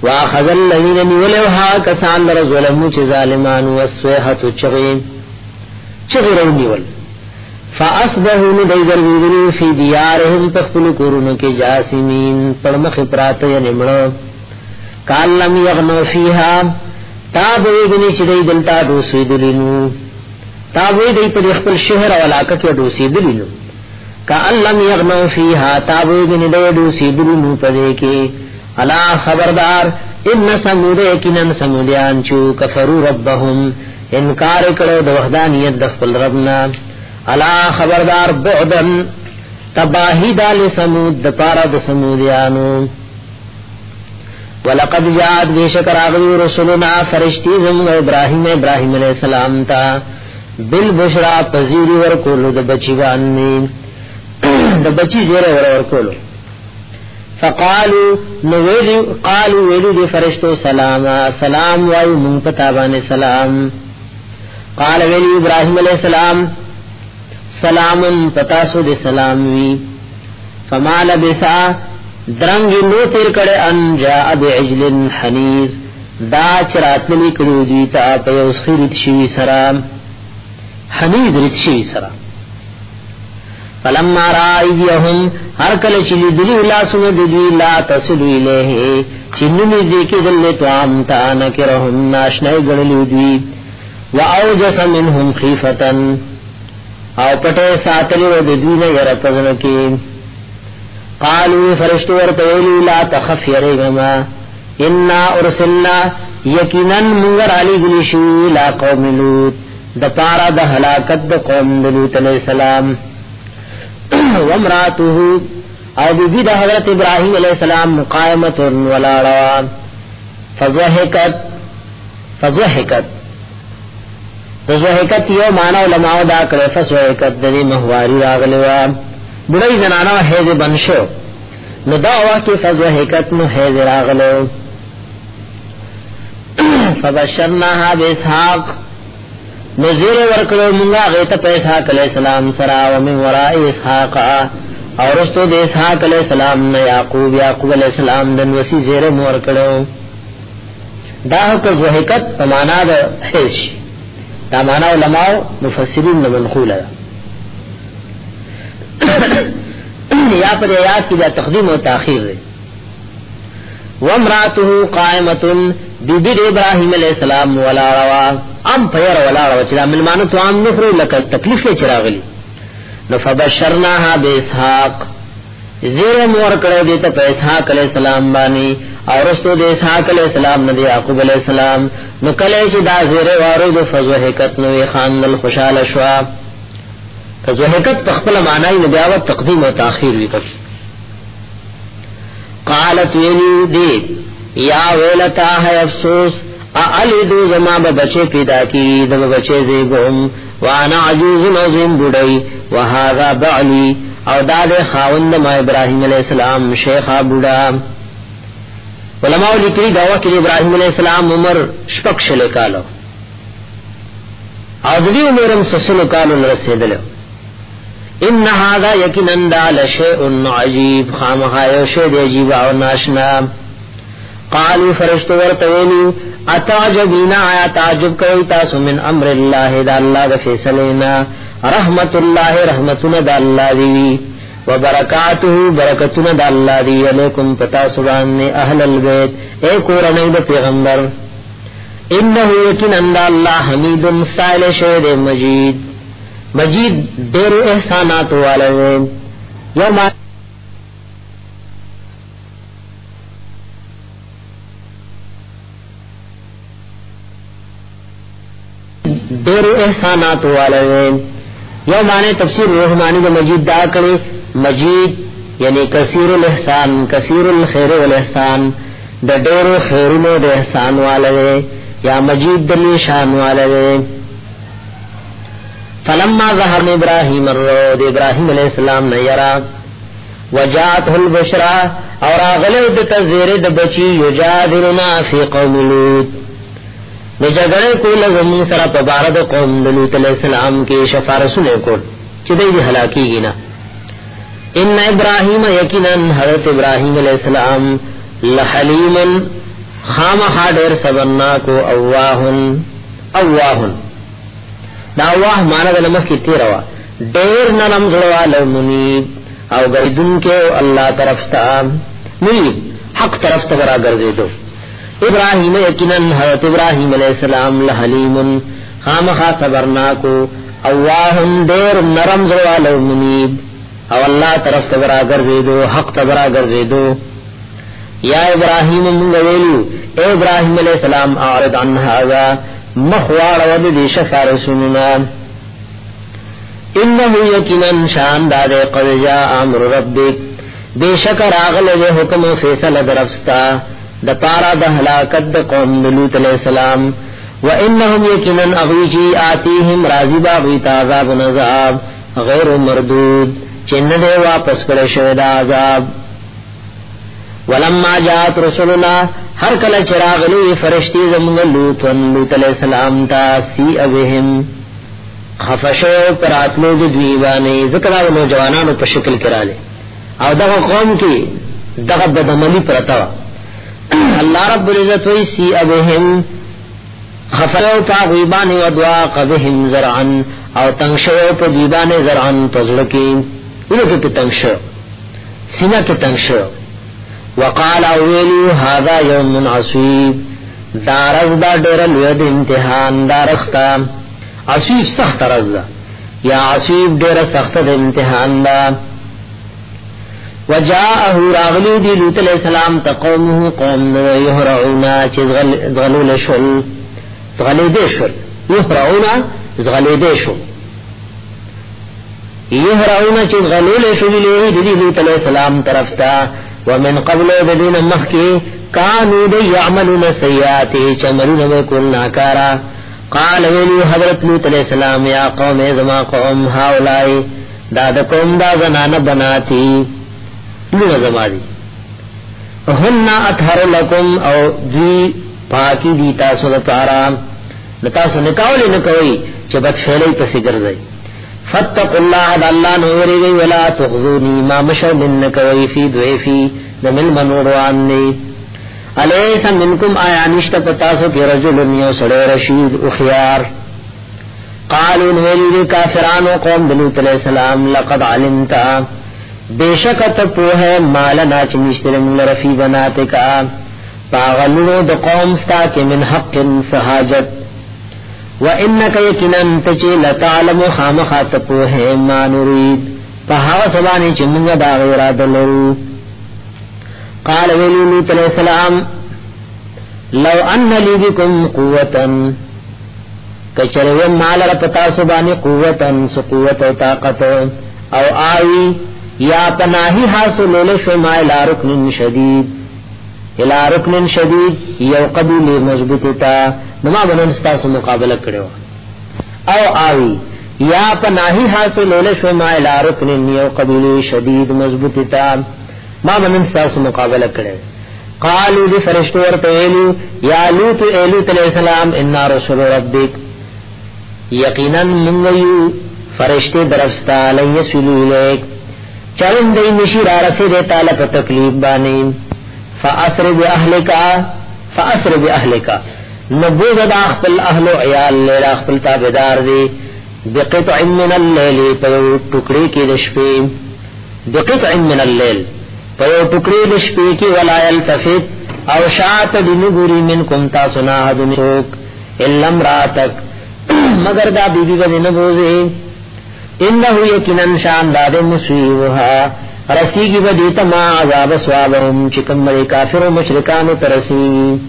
واخذ الذين ولوها کسان در ظلمو چې ظالمان وسوحه چغي ول فاصبحوا ندیذروا فی دیارهم تخفل کورونو کې جاسمین پرمخ پراته نمړو کالم یغنو فیها تابوی دنی چی دی دلتا دوسوی دلینو تابوی دی پر اخپل شہر و علاقہ کی دوسوی دلینو کأن لم یغنو فیها تابوی دنی دی دوسوی دلینو پدے کے علا خبردار ان سمود اکنن سمودیان چو کفرو ربهم انکار کرو دو وحدانیت دخپل ربنا علا خبردار بعدن تباہی دال سمود دپارا د سمودیانو ولقد جاءت بشکر اغلی رسولنا فرشتي زم ابراهيم علیہ السلام تا بالبشرا پذیری ور کولو د بچی باندې د بچی زیره ور کولو فقالوا قالوا ویلو دی فرشتو سلام وایو مون پتا باندې سلام قال ویلو ابراهيم علیہ السلام سلام پتا سو دی سلام وی فما لبسا درنگی نو تیر کڑے ان جاء بعجل حنیز دا چراتلی کڑو دیتا پیوسخی رتشوی سرام حنیز رتشوی سرام فلما رائیهم ہر کل چلی دلی اللہ سن دلی لا تصلو الیہ چنمی دیکی دلی توام تا نکرهم ناشنائی گڑلی دی وعوجس منهم خیفتا او پٹے ساتلی و ددوین یرپزنکی قالوا فرشتو ورتویلو لا تخف یریگما انا ارسلنا یقینا منگر علی گلیشو لا قوم لوت دپارا دا حلاکت دا قوم لوت علیہ السلام وامراته او بی دا حضرت ابراہیم علیہ السلام مقائمت ولا روا فضحکت یو مانا علماء دا کرے فضحکت دی محواری راغلوا بڑی زنانا حیض بنشو نو دا واقع فضحکت نو حیض راغلو فبشرناها باسحاق نذیر ورکلو منگا غیت پہ اسحاق علیہ السلام سرا ومن وراء اسحاق اور رستو دے اسحاق علیہ السلام یعقوب علیہ السلام دن وسی زیر مورکلو دا فضحکت پمانا دا حیض دا مانا علماء مفسرین منقول دا یا پر آیات کی دا تقدیم و تاخیر ہے وامراته قائمۃ بی ابراہیم علیہ السلام ولا روا ام پیر ولا روا چلا ملمانو تو عام نفر لک تکلیف لے چراغلی نو فبشرناها باسحاق زیر مور کړه دې ته اسحاق علیہ السلام باندې اور رستو دې اسحاق علیہ السلام نه یعقوب علیہ السلام نو کله چې دا زیر وارو د فزوحکت نو خان الخشال شوا فزوحکت تخپل معنی نه بیاوت تقدیم او تاخیر وکړ قالت یلی دی یا ویلتا ہے افسوس اعلیدو زما بچے پیدا کی دم بچے زیگم وانا عجوز نوزم بڑی وہذا بعلی او داد خاوند ما ابراہیم علیہ السلام شیخا بڑا علماء لکری دعوی کی ابراہیم علیہ السلام عمر شپک شلے کالو او دلی عمرم سسلو کالو نرسیدلو ان هذا یقینا دا لشیء عجیب خامخا یو شی دی عجیب او ناشنا قالوا فرشتو ورتویلو اتعجبینا آیا تعجب کوي تاسو من امر الله دا الله د فیصلینا رحمت الله رحمتنا دا الله دی وبرکاته برکتنا دا الله دی علیکم پتا سبحان اهل البیت اے قرآن د پیغمبر انه یقینا دا الله حمید سائل شید مجید مجید ډېر احسانات والے یوم ډېر احسانات والے یو معنی تفسیر رحمانی د مجید دا کړي مجید یعنی کثیر الاحسان کثیر الخير والاحسان د ډېر خیرونو د احسان والے یا مجید د نشان والے فلما ظهر ابراهيم الرود ابراهيم عليه السلام نے یرا وجاءته البشرى اور اغلو د تذیر د بچی یجادلنا فی قوم لوط نو جګړه کوله زمون سره په بار د قوم لوط علیہ السلام کې شفارسونه کول چې دوی هلاکیږي نه ان ابراهيم یقینا حضرت ابراهيم علیہ السلام لحلیم خامخا ډېر صبرنا کو اواهن دا واه معنا د لمس کی تیروا ډېر نرم زړواله منیب او ګردون کې الله طرف ته منیب حق طرف ته راګرځیدو ابراهیم یقینا حضرت ابراهیم علیہ السلام لحلیم خامخا صبرنا کو اواهن ډېر نرم زړواله منیب او الله طرف ته راګرځیدو حق ته راګرځیدو یا ابراهیم موږ ویلو اے ابراهیم علیہ السلام اعرض عن هذا مخوار ود دې شفارسوننا انه یقینا شان داد قد جاء امر ربک بیشکر اغله حکم فیصله درفستا د پارا د هلاکت د قوم لوط علیہ السلام وانهم یقینا اغیجی آتیهم راذبا بیت عذاب نذاب غیر مردود چنه واپس کړه شوی دا عذاب ولما جاءت رسلنا ہر کله چراغ لوی فرشتي زمون لوط علیہ السلام تا سی ابهم خفشو پراتلو د دیوانه ذکر او نوجوانانو په شکل کړه او دغه قوم کې دغه بدعملی پرتا الله رب العزت وی سی ابهم خفشو تا غیبان و دعا قبهم زرعا او تنشو په دیوانه زرعا تزلکی ولکه په تنشو سینه کې تنشو وقال اویلو هذا یوم عصیب دارز دا ډېر لوی د امتحان دارختا عصیب سخت رضا یا عصیب ډېر سخت د امتحان دا وجاءه راغلو دی لوط علیہ السلام تقومه قوم یهرعونا چیز غلول شل غلیده شل یهرعونا غلیده شل یهرعونا چیز غلول شل دی لوط علیہ السلام طرفتا ومن قبل الذين مخكي كانوا يعملون سيئات چملون وكل ناكارا قال ولي حضرت لوط عليه السلام يا قوم زما قوم هؤلاء دادكم دا زنان بناتي لو زمادي هن اطهر لكم او دي پاکی دی تاسو لپاره لتاسو نکاول نه کوي چې بد فعلې پسې ګرځي فتق الله د الله نوري ولا تخذوني ما مشى من کوي في ضيفي دمل منورواني الیس منکم آیا نشت پتاسو کی رجل یوسڑ رشید اخیار قالوا نویلی کافران و قوم لوط علیہ السلام لقد علمتا بیشکت پوہ مالنا چنشتر من رفی بناتکا پاغلو د قوم ستا کے من حق سحاجت وَإِنَّكَ يَكِنًا تَچِ لَتَعْلَمُ خَامَخَاتَ پوہ ما نريد فَحَوَ سبانی چمنگ دا غیرات لرو قال ویلو لوط علیہ السلام لو ان لی بكم قوتا کچرو مال رپتا سبانی قوتا سقوت و طاقت او آئی یا پناہی حاصل لشما الى رکن شدید یو قبول مضبوطتا نما بننستا سو مقابلہ کرو او آئی یا پناہی حاصل لشما الى رکن یو قبول شدید مضبوطتا ما منن ساس مقابلہ کرے قالوا لفرشتو ورتویلو یا لوط علیہ السلام انا رسول ربک یقینا منگیو فرشتے درفستا لن یسولو الیک چرن دی نشی را رسید تعالی پا تکلیف بانی فاسر بی اہلکا نبوز دا اخپل اہل و عیال لیلا اخپل تابدار دی بقطع من اللیل پیو ٹکڑی کی دشپی بقطع من اللیل پیو ٹکڑی دشپی کی ولا یلتفت او شاعت دنگوری منکم تاسنا حدن سوک اللم راتک مگر دا بی بی بدن بوزے انہو یکنن شان داد مسیوها رسیگی بدیتا ما عذاب سوابهم چکم بڑی کافر و مشرکان ترسی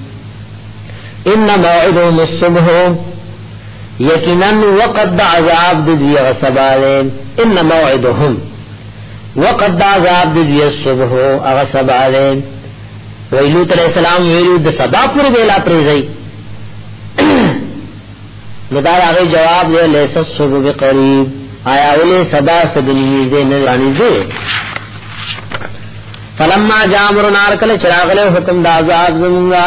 ان موعدهم الصبح یکنن وقد عذاب دوی غصبالے ان موعدهم وقد عذاب دوی الصبح اغصبالے ویلوت علیہ السلام ویلو د سبا پر ویلا پریزئی ندار آگے جواب دے لیس الصبح بقریب آیا اولی سبا سدنی دے نرانی دے فلما جامرنا ارکل چراغلے حکم دا عذاب زمونگا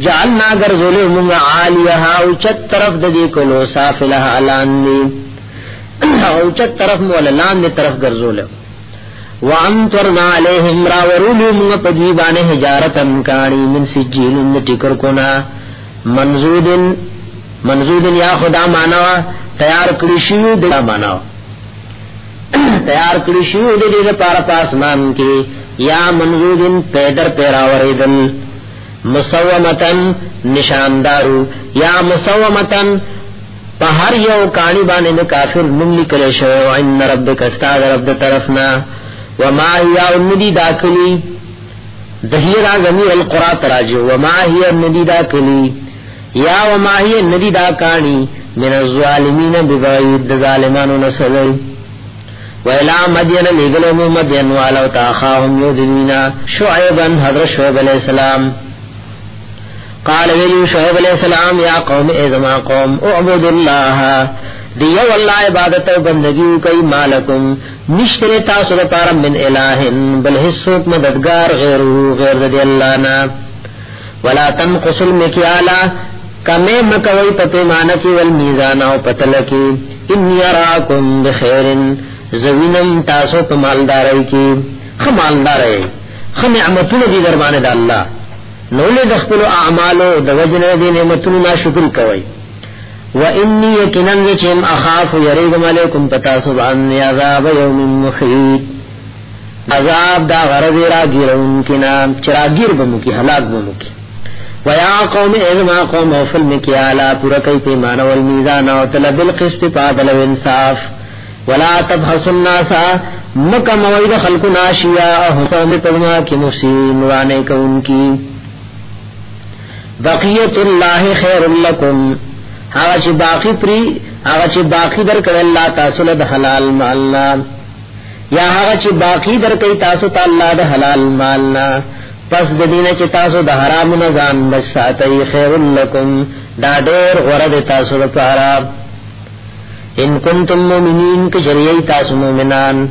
جعلنا گرزولے مونگا عالیہا اوچت طرف دے کلو سافلہا علان دے اوچت طرف موللان دے طرف گرزولے وانترنا علیہم راورولو مونگا پدویبان حجارتا کانی من سجیل اند ٹکر کنا منزودن یا خدا مانوا تیار کڑیشیو دے مانوا تیار کڑیشیو دے پارا پاسمان کے یا منزودن پیدر پیراوریدن مسومتن نشاندارو یا مسومتن پہر یو کانی بانے کافر نملی کلشو عند ربک استاد رب طرفنا وما هي الندی داخلی دہیرا غنی القرى تراجو وما هي الندی داخلی یا وما هي الندی داکانی من الظالمین ببعید ظالمانو نسلی ویلا مدین لگلو مدین والو تاخاهم یودنینا شعیبا حضرت شعیب علیہ السلام قال ویلو شعیب علیہ السلام یا قوم ایزما قوم اعبد اللہ دیو اللہ عبادت و بندگیو کئی مالکم نشتر تاسو دپارا من الہن بل حصوک مددگار غیر دی اللہ نا ولا تنقص المکیالا کمی مکوی پتیمانکی والمیزانا و پتلکی انی اراکم بخیرن زوینم تاسو پا مالدارائی کی خمالدارائی خنعمتون دی دربان دا اللہ نولی دخپلو اعمالو دوجن دی نعمتون نا شکر کوئی وَإِنِّي يَكِنَنْ يَچِمْ أَخَافُ يَرِيْغُمْ عَلَيْكُمْ پَتَاسُ بَعَنِّ عَذَابَ يَوْمٍ مُحِيطٍ عذاب دا غرض راگیر انکنا چراگیر بمکی حلاق بمکی وَيَا قَوْمِ اِذْمَا قَوْمَ وَفِلْ مِكِيَالَا پُرَكَيْ پیمان والمیزان وَطَلَبِ الْقِسْطِ پَادَلَ وِانصاف وَلَا تَبْحَسُ النَّاسَ مَكَ مَوَيْدَ خَلْقُ نَاشِيَاهُ قَوْمِ پَدْمَا کی مفسین وانے کون کی بقیت اللہ خیر لکم آغا چی باقی در کر اللہ تاسو لد حلال مالنا یا آغا چی باقی در کئی تاسو تا اللہ دا حلال مالنا پس ددین چی تاسو دا حرام نظام بساتی خیر لکم دا دیر غرد تاسو دا پارا ان کنتم مومنین کجریئی تاسو مومنان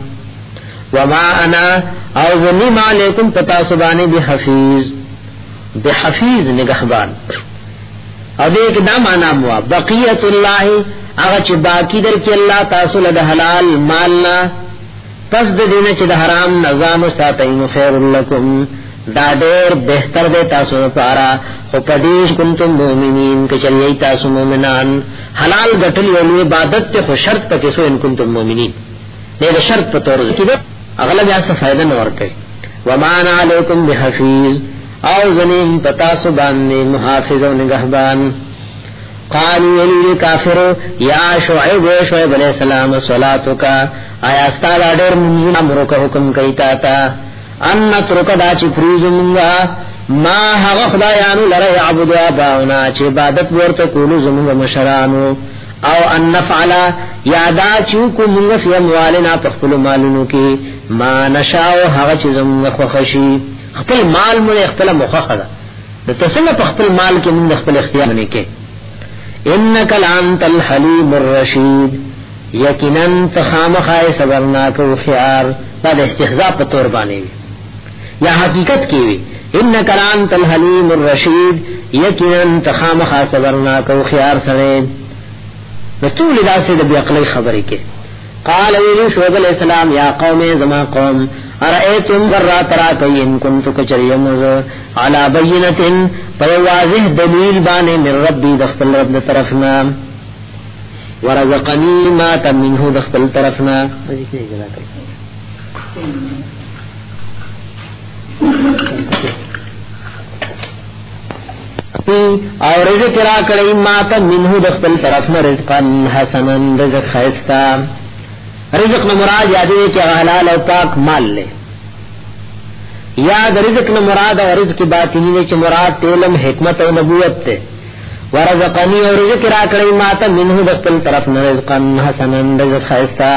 وما انا اوزنیم علیکم پتاسبانی بحفیظ نگہبان او دیکھ دا مانا موا بقیت اللہ اغا چی باقی در کی اللہ تاسو لد حلال مالنا پس دین چی دا حرام نظام ساتین خیر لکم دا دیر بہتر دے تاسو پارا خو پدیش کنتم مومنین کچلیئی تاسو مومنان حلال گٹل یعنی عبادت تے خو شرط پا کسو ان کنتم مومنین دے دا شرط پا طور کی دا اغلب یاسا فائدہ نور کئی ومانا علیکم بحفیظ او زنیم پتاسو باندے محافظ و نگہبان قالوا یلی کافرو یا شعیب علیہ السلام صلاتو کا آیا استادا دیر منزون امرو کا حکم کئیتا تا ان نترک دا چی فریز منگا ما حق خدایانو لرہ عبدو آباؤنا چی عبادت بورتا کولو زمونگا مشرانو او ان نفعلا یادا چوکو منگا فی اموالنا پخپلو مالنو کی ما نشاو حق چی زمونگا خوخشی خپل مال مونږ خپل مخخه ده د تسنه په خپل مال کې مونږ خپل اختیار نه کې انک لانت الحلیم الرشید یقینا تخامخای صبرناک او خيار دا د استهزاء په تور باندې یا حقیقت کې وي انک لانت الحلیم الرشید یقینا تخامخای صبرناک او خيار سره د ټول داسې د عقلی خبرې کې قال ویلی شعیب علیہ السلام یا قوم زما قوم ارأیتم غرا تراکی ان کنتو کچریموز علا بینتن پی واضح دلیل بانے من ربی دخل رب طرفنا ورزقنی ما تمنه دخل طرفنا اور رزق را کړی ما ته منه د خپل طرف نه رزقا حسنا رزق خیستا رزق نه مراد یادې چې حلال او پاک مال له یاد رزق نه مراد او رزق باطنی نه چې مراد علم حکمت او نبوت ته ورزقنی اور رزق را کړی ما ته منه د خپل طرف نه رزقا حسنا رزق خیستا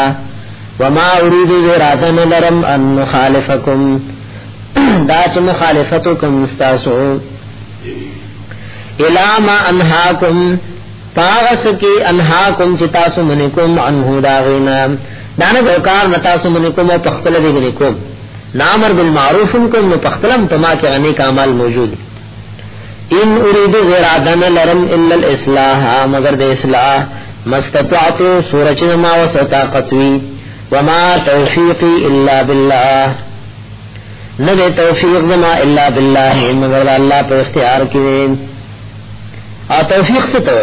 وما اريد ارادن لرم ان مخالفکم دا چې مخالفتکم استاسو الا ما انهاکم پاغس کی انهاکم چې تاسو منکم عنه داغینا دانه وکار نتاسو منکم او تخپل دی منکم نامر بالمعروف کوم نو تخپلم تما کې انیک اعمال موجود ان اريد ارادن لرم الا الاصلاح مگر د اصلاح مستطعت سورج ما وسطاقتوی وما توفیقی الا بالله نہ توفیق ما الا بالله مگر اللہ پر اختیار کیے اور توفیق سے تو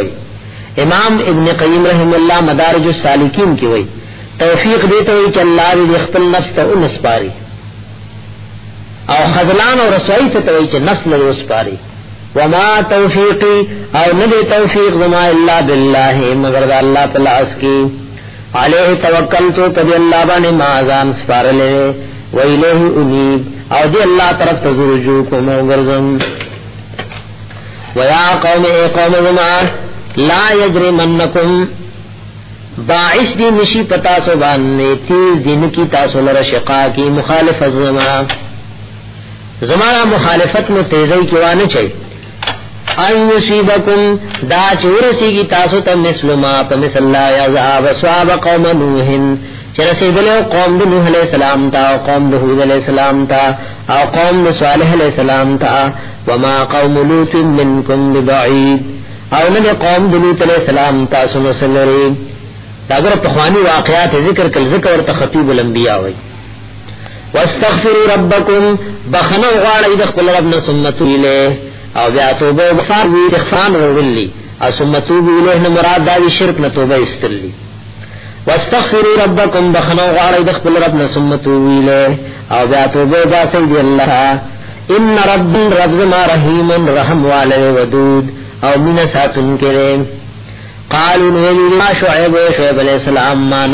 امام ابن قیم رحم اللہ مدارج السالکین کی وئی توفیق دیتے ہوئی کہ اللہ نے خپل نفس ته انسپاری اور خذلان اور رسوائی سے تو کہ نفس نے انسپاری وما توفیقی اور نہ توفیق ما الا بالله مگر اللہ تعالی اس کی علیہ توکلت تو اللہ بانے مازان سپار لے ویلیہ انیب او دی اللہ طرف تزرجو کو موگرزم ویا قوم اے قوم زمان لا یجرمنکم باعث دی نشی پتا سو باننے تیز دن کی تاسو لرشقا کی مخالفت زمانہ مخالفت میں تیزی کیوانے چاہیے ان یصیبکم دا چورسی کی تاسو تا مثل ما پا مثل اللہ یعذاب سواب قوم نوحن چرسی دلو قوم دو نوح علیہ السلام تا او قوم دو حود علیہ السلام تا او قوم دو صالح علیہ السلام تا وما قوم لوت منکم ببعید او ند قوم دو لوت علیہ السلام تا سنسلری اگر پخوانی واقعات ذکر کل ذکر ورطا خطیب الانبیاء ہوئی واستغفروا ربکم بخنو غاڑ ایدخ پل ربنا سمتو لے او بیا توبه غفار وی اغفران ولی او ثم توبوا الیه مراد دا شرک نه توبه استلی واستغفروا ربکم بخنو غاړی د خپل رب نه ثم توبوا الیه او بیا توبه دا سید الله ان رب ما رحیم رحم والے ودود او من ساتن کرے قالوا ما شعیب علیہ السلام ما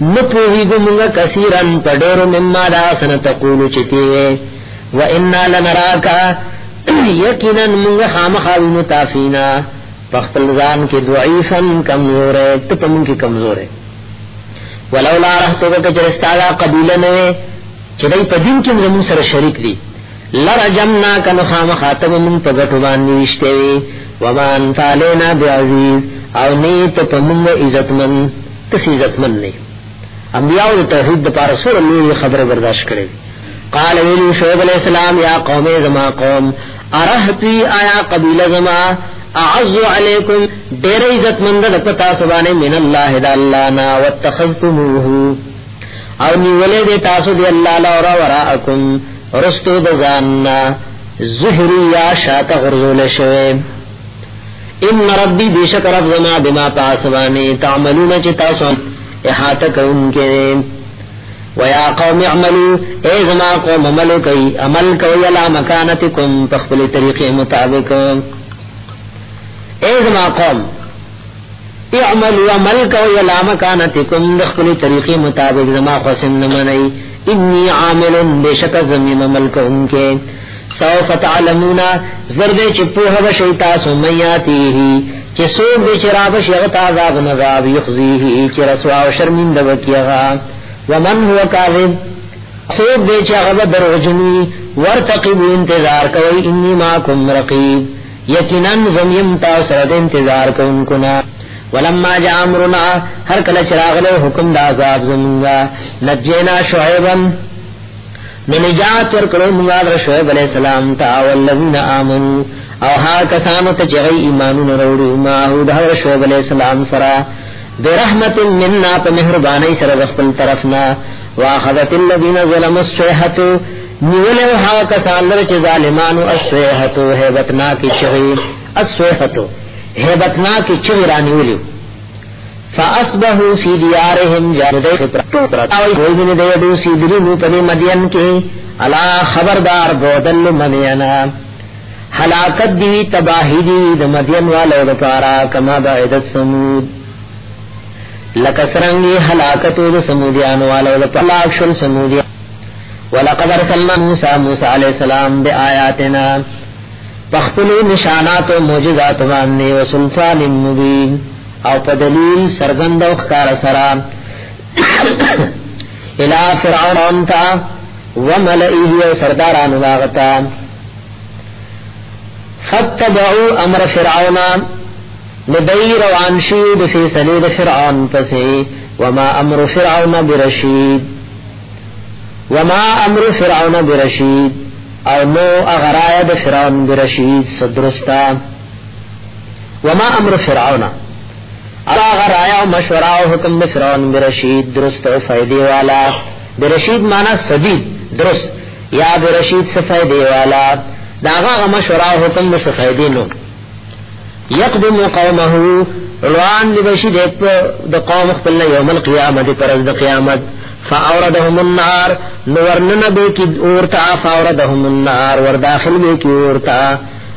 نپوہی گمگا کثیرن پڑیرو مما دا سن تقولو چتیوے و انا لنراکا یقینا منگا خامخاوینو تافینا پختل ذان کے ضعیفن کمزور ہے تپمن کی کمزور ہے ولولا رحتو کا کچرستاگا قبیلنوے چدائی پا دین کی مزمون سر شرک دی لرجمنا کن خامخاتب من پگٹوبان نوشتوی وما انتا لینا بعزیز او نیت پا منگا عزتمن تس عزتمن نی انبیاء دا توحید دا پا رسول اللہ خبر برداشت کرے قال ویلو شعیب علیہ السلام یا قوم زما قوم ارہتی آیا قبیل زما اعز علیکم دیر عزت مند پتا سبانے من اللہ دا اللہ نا واتخذتموه او نیولے دے تاسو دی اللہ لورا وراءکم رستو دزاننا زہری یا شاعت غرزول شویم ان ربی بیشک رب زما بما پاسبانے تعملون چی تاسو احاطہ ان کے ویا قوم اعملوا اے زما قوم عمل کوي علی مکانتکم تخفل طریقے مطابق اے زما قوم اعملوا عمل کوي علی مکانتکم تخفل طریقے مطابق زما قسم نمنئی انی عامل بشک زمین عمل کوم کے سوف تعلمون زرد چپوہ وشیتا سمیاتیہی چی سوک بے چراب شیغت عذاب نذاب یخزیہی چی رسوا و شرمین دوکیغا ومن هو کاذب سوک دے چاغب دروجنی ورتقب انتظار کوئی انی ماکم رقیب یقیناً زمیم تاثرت انتظار کون کنا ولما جا امرنا ہر کل چراغلو حکم دا عذاب زمینگا نجینا شعیبا ننجات ورکلو منگاد شعیب علیہ السلام تا والذین آمنوا او ها کسانو تجغی ایمانون روڑو ماہو دہو شعیب علیہ السلام سرا برحمت مننا په مهرباني سره د خپل طرفنا واخذت الذين ظلموا الصيحه نیولو هاو کسان لر چې ظالمانو الصيحه هیبتنا کی چغی الصيحه هیبتنا کی چغی رانیولیو فاصبحوا في ديارهم جاردی پرتاوی ویدن دیدو سیدرینو پدی مدین کی علا خبردار بودل مدینا حلاکت دیوی تباہی دیوی د مدین والو دپارا کما بعدت سمود لکسرنگی حلاکتو د سمودیان والو دپارا اکشل سمودیان ولقد ارسلنا موسی علیہ السلام بی آیاتنا پخپلو نشانات و موجزات واننے و سلطان مبین او په دلیل سرګند او ښکار سره الى فرعون تا وملئه سرداران واغتا فتبعوا امر فرعون لدير وان شيد في سليل فرعون پسې وما امر فرعون برشید او نو اغراید فرعون برشید صدرستا وما امر فرعون اللہ غرایا و مشورہ و حکم فرعون برشید درست و فائدے والا برشید مانا سدید درست یا برشید سفائدے والا داغا مشورہ و حکم سفائدے نو یقدم قومه روان لبشید دا قوم اخبرنا یوم القیامت پرز دا قیامت فاوردهم النار نورنن بیکی اورتا فاوردهم النار ورداخل بیکی اورتا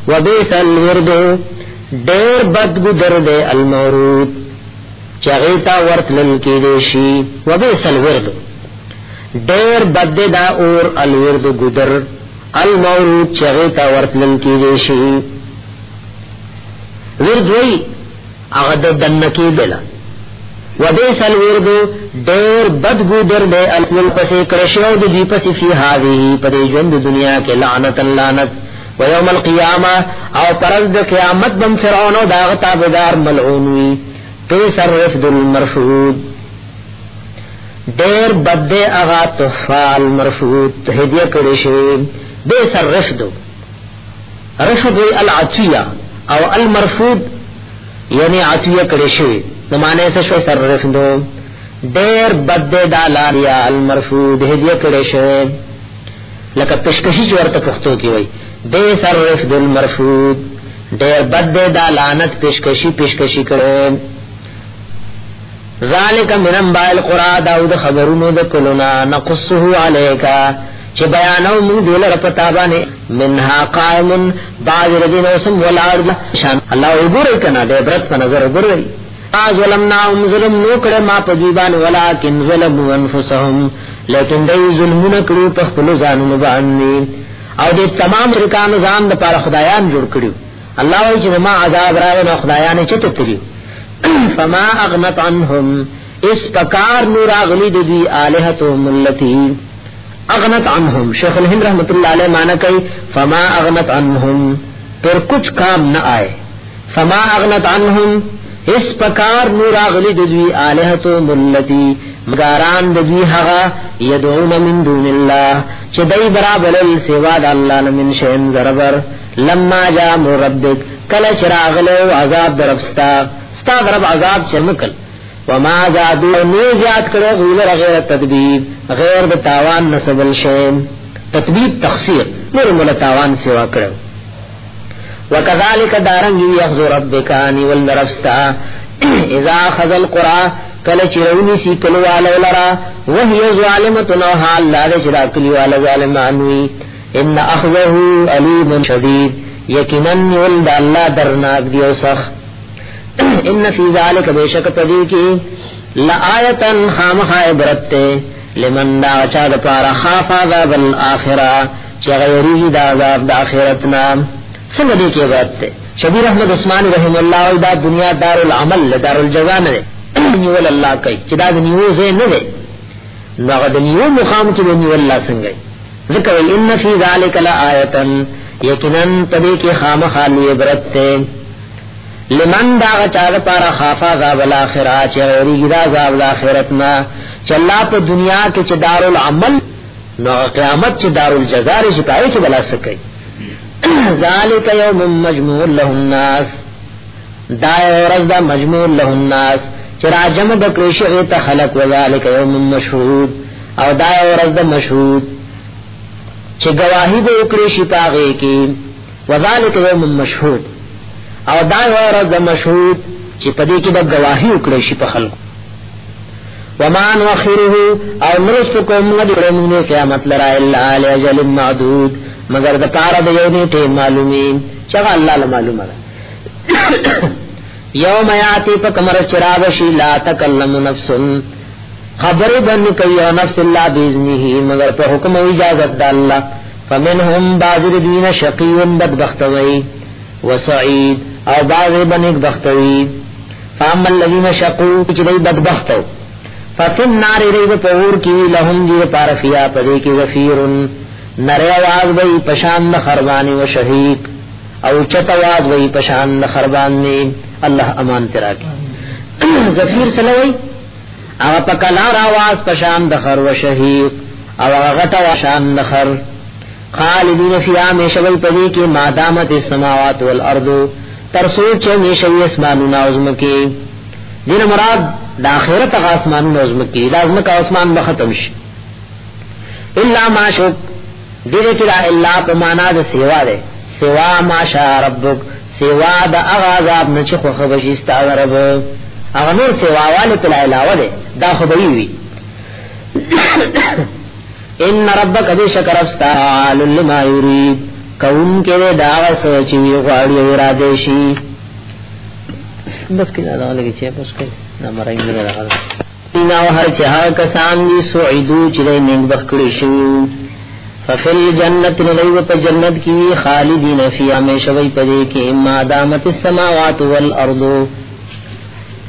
وبیس الورد دیر بد گدر دے المورود چغیتا ورتلل کی دیشی وبیس الورد دیر بد دا اور الورد گدر المورود چغیتا ورتلل کی دیشی ورد وی اغد دنکی بلا وبیس الورد دیر بد گدر دے الورد پسی کرشیو دی پسی فی حاضی پدی جند دنیا کے لعنتا لعنت ويوم القيامه او پرز د قیامت بم فرعون او داغ تابدار ملعونوی پیسر رفد المرفود دیر بد اغا تحفال مرفود هدیه کړي شي پیسر رفد رفد العطیه او المرفود یعنی عطیه کړي شي نو معنی څه شو سر رفد دیر بد دالاریا المرفود هدیه کړي شي لکه پشکشی ورته پښتو کې وای دے سر رفد المرفود دیر بد دا لعنت پیشکشی کرے ذالک من انباء القرى داود خبرونو دا کلنا نقصه علیکا چه بیانو من دیل رپتابانے منها قائم بعض ردین وسم والعرض شان اللہ عبور کنا دے برت پا نظر عبور وی ظلمناهم ظلم نوکر ما پجیبان ولیکن ظلموا انفسهم لیکن دی ظلمون کرو پخپلو زانون بانی او دې تمام رکان ځان د پاره خدایان جوړ کړیو الله وی چې ما عذاب راو نو خدایان چته تریو فما اغنت عنهم اس پکار نور اغلی دی الہتهم التي اغنت عنهم شیخ الہند رحمت اللہ علیہ معنی کوي فما اغنت عنهم پر کچھ کام نہ آئے فما اغنت عنهم اس پکار نور اغلی دی الہتهم التي مگاران دی هغه يدعون من دون الله چې دای برابر سوا د الله من شین زربر لما جاء ربک کله چراغ له عذاب درفستا ستا رب عذاب چمکل وما زادوا نزات کړه غیر تدبیر غیر د تاوان نسبل شین تدبیر تخسیر نور مل تاوان سوا کړه وکذالک دارنګ یخذ ربک ان ولرفستا اذا اخذ القرى کله چرونی سی کلوالو لرا وهي ظالمه نو حال لا چرا کلوالو ظالمانوی ان اخذه علیم شدید یقینا ولد الله درناک دیو سخ ان فی ذلک بیشک پدی کی لآیتا خامخ عبرت لمن دا چا د پارا خاف عذاب الاخرہ چا غیری دا عذاب د اخرتنا څنګه دی کې عبرت شبیر احمد عثمان رحم الله او دا دنیا دار العمل دار الجزاء نه نیول الله کوي چې دا نیو زه نه دی نو د نیو مقام کې نیول الله څنګه ذکر ان فی ذلک لآیتا یقینا پدی کی خامخ عبرت لمن دا چا د پارا خاف عذاب الاخرہ چا غیری دا عذاب الاخرتنا چلا په دنیا کې چې دار العمل نو قیامت چې دار الجزاء رشي پای کې بلا سکے ذالک یوم مجموع له الناس دا ورځ دا مجموع له الناس چرا جمع بکریشی غیت خلق وذالک یوم مشهود او دا ورځ مشهود چې گواہی به وکړي پاغه کې وذالک یوم مشهود او دا ورځ مشهود چې پدې کې به گواہی وکړي شي په خلق ومان وخره او نرسکم غدرمون قیامت لرا الا لاجل معدود مگر د پاره د یو نیټه معلومین چې الله معلومه یوم یاتی پکمر چراغ شی لا تکلم نفس خبر بن کوي نفس الله باذنه مگر په حکم او اجازت د الله فمنهم بعض الذين شقي بدبختوي وسعيد او بعض بنك بختوي فاما الذين شقوا چې بدبختو ففن نار ریب پور کی لهم دی پارفیا پدې کې غفیر نر आवाज وی پشان خربانی و شهیق او چت आवाज وی پشان خربانی الله امان ترا کی غفیر سلوی او پکلار आवाज پشان د خر و شهیق او غټ وشان د خر خالدین فیها مشوی پدې کې مادامت السماوات والارض ترسو چې مشوی اسمانونه ازمکه دین مراد د اخرت آسمان نظم کی لازم کا آسمان به ختم شي الا ما شو دې کې لا الا په معنا د سیوا ده سوا ما شاء ربک سوا د اغاظاب نه چې خو بشي ستاره رب هغه نور سوا والے په علاوه ده دا خو به وي ان ربک دې شکر افستال لما یرید کون کې دا سوچ وی غواړي اراده شي بس کله دا لګي چې بس کله نا مرنګ نه راغله اینا هر چا کسان دي سعیدو چې نه بخکړي شو ففل جنت نلیو په جنت کې خالدین فی همیشوی پدې کې ما دامت السماوات والارض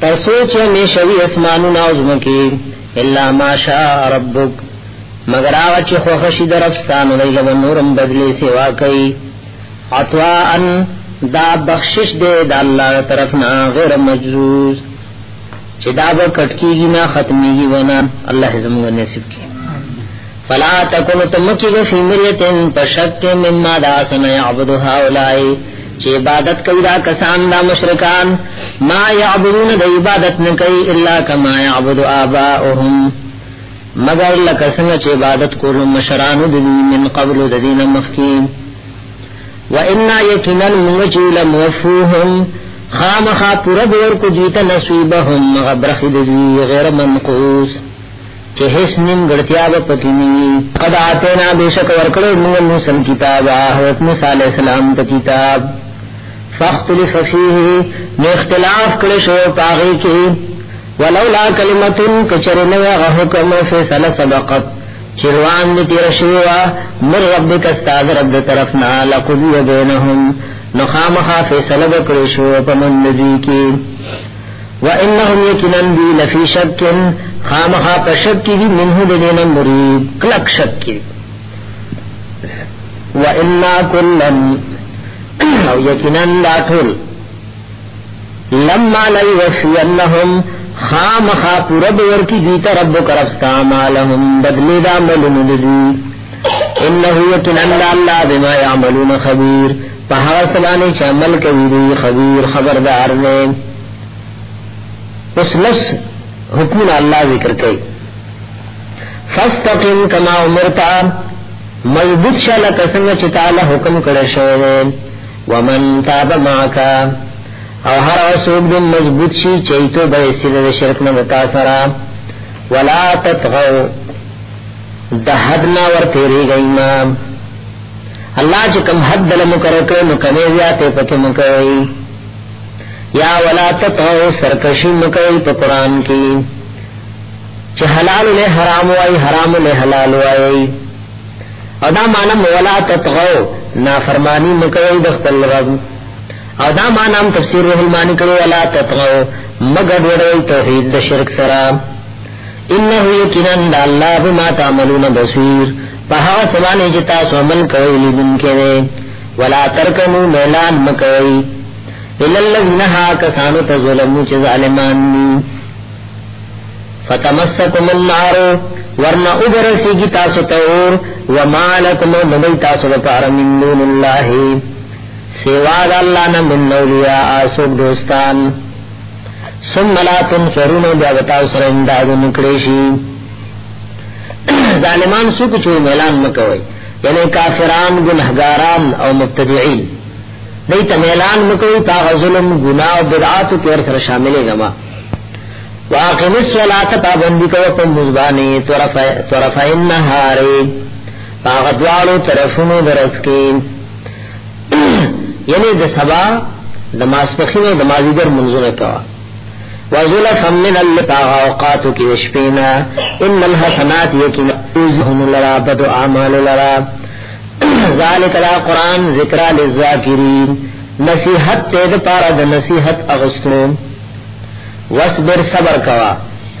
ترسو چې همیشوی اسمانو نازم کې الا ما شاء ربک مگر هغه چې خو خشي درفستان لیلو نورم بدلی سیوا کوي عطاء دا بخشش دے دا اللہ طرفنا غیر مجروز چی دا با کٹکیگی نا ختمیگی ونا اللہ زمانگا نصیب کی فلا تکن تمکیگا فی مریتن پشک مما دا سن یعبدو هاولائی چی عبادت کئی دا کسان دا مشرکان ما یعبدون دا عبادت نکئی الا کما یعبدو آباؤهم مگر لکسنگ چی عبادت کولو مشرانو دنی من قبل ددین مفکیم وَإِنَّا يَكِنًا مُوَجِّلَ مُوَفُّوهُمْ خامخا پورا دور کو دیتا نصیبهم غبرخ دی غیر منقوص کہ حسن گڑتیا و پتینی قد آتینا بیشک ورکڑے موسم کتاب حضرت موسیٰ علیہ السلام تا کتاب فاختلف فیه میں اختلاف کرشو پاغی کی ولولا کلمتن کچرنو غحکم فیصل سبقت چروان دی تیر شوا مر ربک استاد رب طرفنا لقضی بینهم نخامخا فیصل بکرشو پمن دی کی وانهم یکنن دی لفی شک خامخا پشک کی منہ دین مرید کلک شک کی وانا کلن او یکنن لاتول لما لیوفینهم خامخا پورا دور کی دیتا رب کرفستا مالهم بدلی دا ملن دی انہو یکنن اللہ بما یعملون خبیر پہاسلانے چعمل کبیری خبیر خبردار نے اس لس حکم اللہ ذکر کئی فاستقم کما امرتا مضبوط شالا کسنگ چتالا حکم کرشوے ومن تاب معکا او هر اسوب دن مضبوط شی چیتو بیسید دا شرک نمتا سرا ولا تتغو دا حدنا ور تیری گئینا اللہ چکم حد دل مکرکو مکمی زیادے پک مکوئی یا ولا تتغو سرکشی مکوئی پا قرآن کی چه حلال لے حرام وائی حرام لے حلال وائی او دا معنی ولا تتغو نافرمانی مکوئی دخل رب او دا معنی تفسیر روح المانی کرو ولا تتغو مگد وڑوئی توحید دا شرک سرا انہو یکنن دا اللہ بما تعملون بصیر پہا سبانے جتا سو عمل کوئی لیدن کے دے ولا ترکنو میلان مکوئی الالذینہا کسانو تظلمو چه ظالمانی فتمسکم النارو ورنہ ابرسی کی تاسو تور وما لکم نبی تاسو بپار من دون اللہ سواد اللہ نہ من اولیاء سوک دوستان ثم لا تنصرون بیا بتاو سره امداد نکړي شي ظالمان سوق چې اعلان مکوي یعنی کافران گنہگاران او مبتدعين دیتا اعلان مکوي تا ظلم گناہ او بدعات کې ور سره شاملې غما واقم الصلاة پابندی کو په مزبانی طرف النهار باغدوالو طرفونو درس کې یعنی د سبا د ماسپخین او د مازیګر منځونه کا وزلفا من اللقاء کی وشپینا ان الحسنات یکن لرا بدو اعمال لرا ذالک القرآن ذکرى للذاکرین نصیحت تید پارا د نصیحت اغسطو واصبر صبر کوا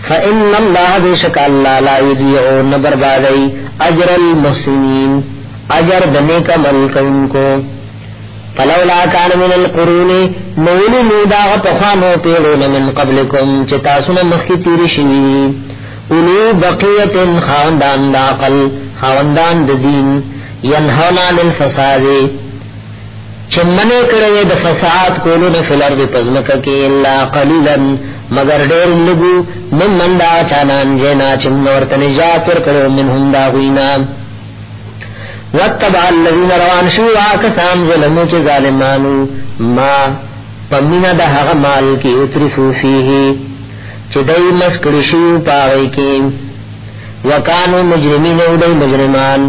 فإن اللہ بیشک اللہ لا یضیعو نبربادی اجر المحسنین اجر دنے کا ملکن کو فلولا کان من القرون مولو مودا غطخانو پیرون من قبلکم چتاسون مخی تیری شوی اولو بقیت خاندان داقل خاندان دین ینہونا للفساد چمنے کرے د فساد کولو فی الارض پزمکا کی اللہ قلیلا مگر دیر لگو من دا چانان جینا چمنورت نجات ورکلو منہم دا غینا واتبع الذین روان شو آکسان ظلمو چه ظالمانو ما پمین دا حق مال کی اترفو فیه چه دی مسکر شو پاوی کی وکانو مجرمین او دی مجرمان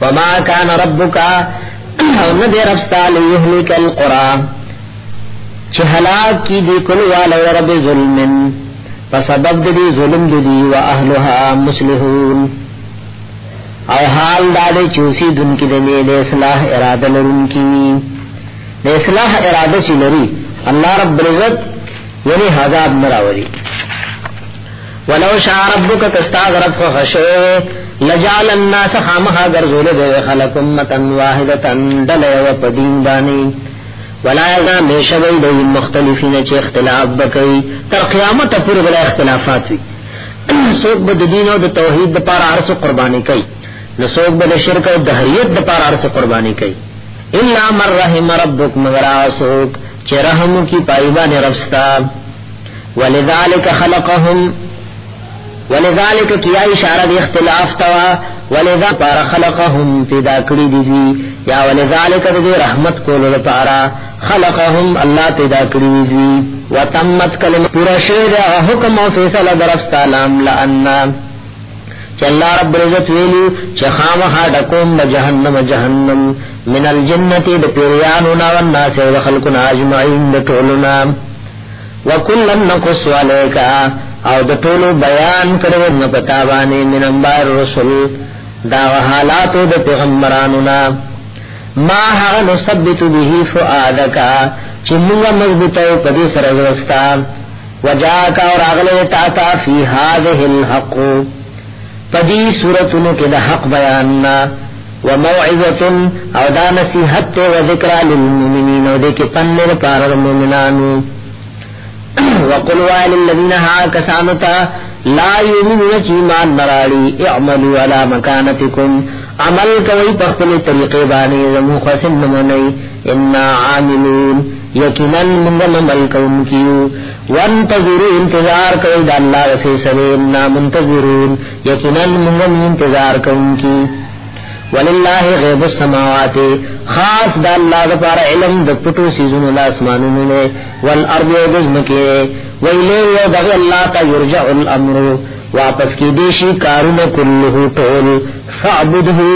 وما کان ربکا او ندی ربستا لیهلک القرآ چه حلاک کی دی کلوالا رب ظلمن فسبب دی ظلم دی و اهلها مسلحون او حال دادے چوسی دن کی دنے دے اصلاح ارادہ لرن کی دے اصلاح ارادہ چی لری اللہ رب العزت یعنی حضاب مراوری ولو شاء ربک کستاغ رب خشے لجعل الناس خامخا گرزول دے خلق امتا واحدتا دلے و پدین بانی ولا یزا میشوی دے مختلفین چے اختلاف بکی تر قیامت پور بلا اختلافات وی سوک بد دین و دا توحید دا پار عرص قربانی کئی نسوک بل شرک و دہریت دا پار عرص قربانی کئی الا من رحم ربک مگر آسوک چه رحم کی پائیبان رفستا ولذالک خلقهم ولذالک کیا اشارہ دی اختلاف توا ولذا پار خلقهم پیدا کری دی یا ولذالک دی رحمت کولو دا پارا خلقهم اللہ پیدا کری دی وتمت کلمہ پورا شیر حکم و فیصل درفستا لام لأننا چه اللہ رب العزت ویلو چه خامخا ڈکوم بجہنم جہنم من الجنتی دا پیریانونا والناس و خلقنا اجمعین دا طولنا وکلن نقص علیکا او دا طولو بیان کرون پتابانی من انبار رسول دا حالاتو دا پیغمبرانونا ما حق نثبت به فؤادکا چه منگا مضبطو پدی سرزوستا وجاکا اور اغلی تاتا فی هذه الحق پدی صورتونو کے دا حق بیاننا وموعظتن او دا نصیحت و ذکرہ للمؤمنین او دے کے پنر پارر مومنانو وقل وائل الذین ہا کسانتا لا یؤمنون چیمان نراڑی اعملوا علی مکانتکم عمل کوئی پخپل طریقے بانی زمو خسن نمونی انا عاملون یقیناً منگم عمل کون کیو وانتظروا انتظار کوئی دا اللہ فیصلے انا منتظرون یقیناً منگم انتظار کون کی وللہ غیب السماوات خاص دا اللہ دا پارا علم دا پتو سیزن اللہ اسمانون نے والارض وزمکے ویلے یودغ اللہ تا یرجع الامر واپس کی دیشی کارون کلہو طول فعبدہو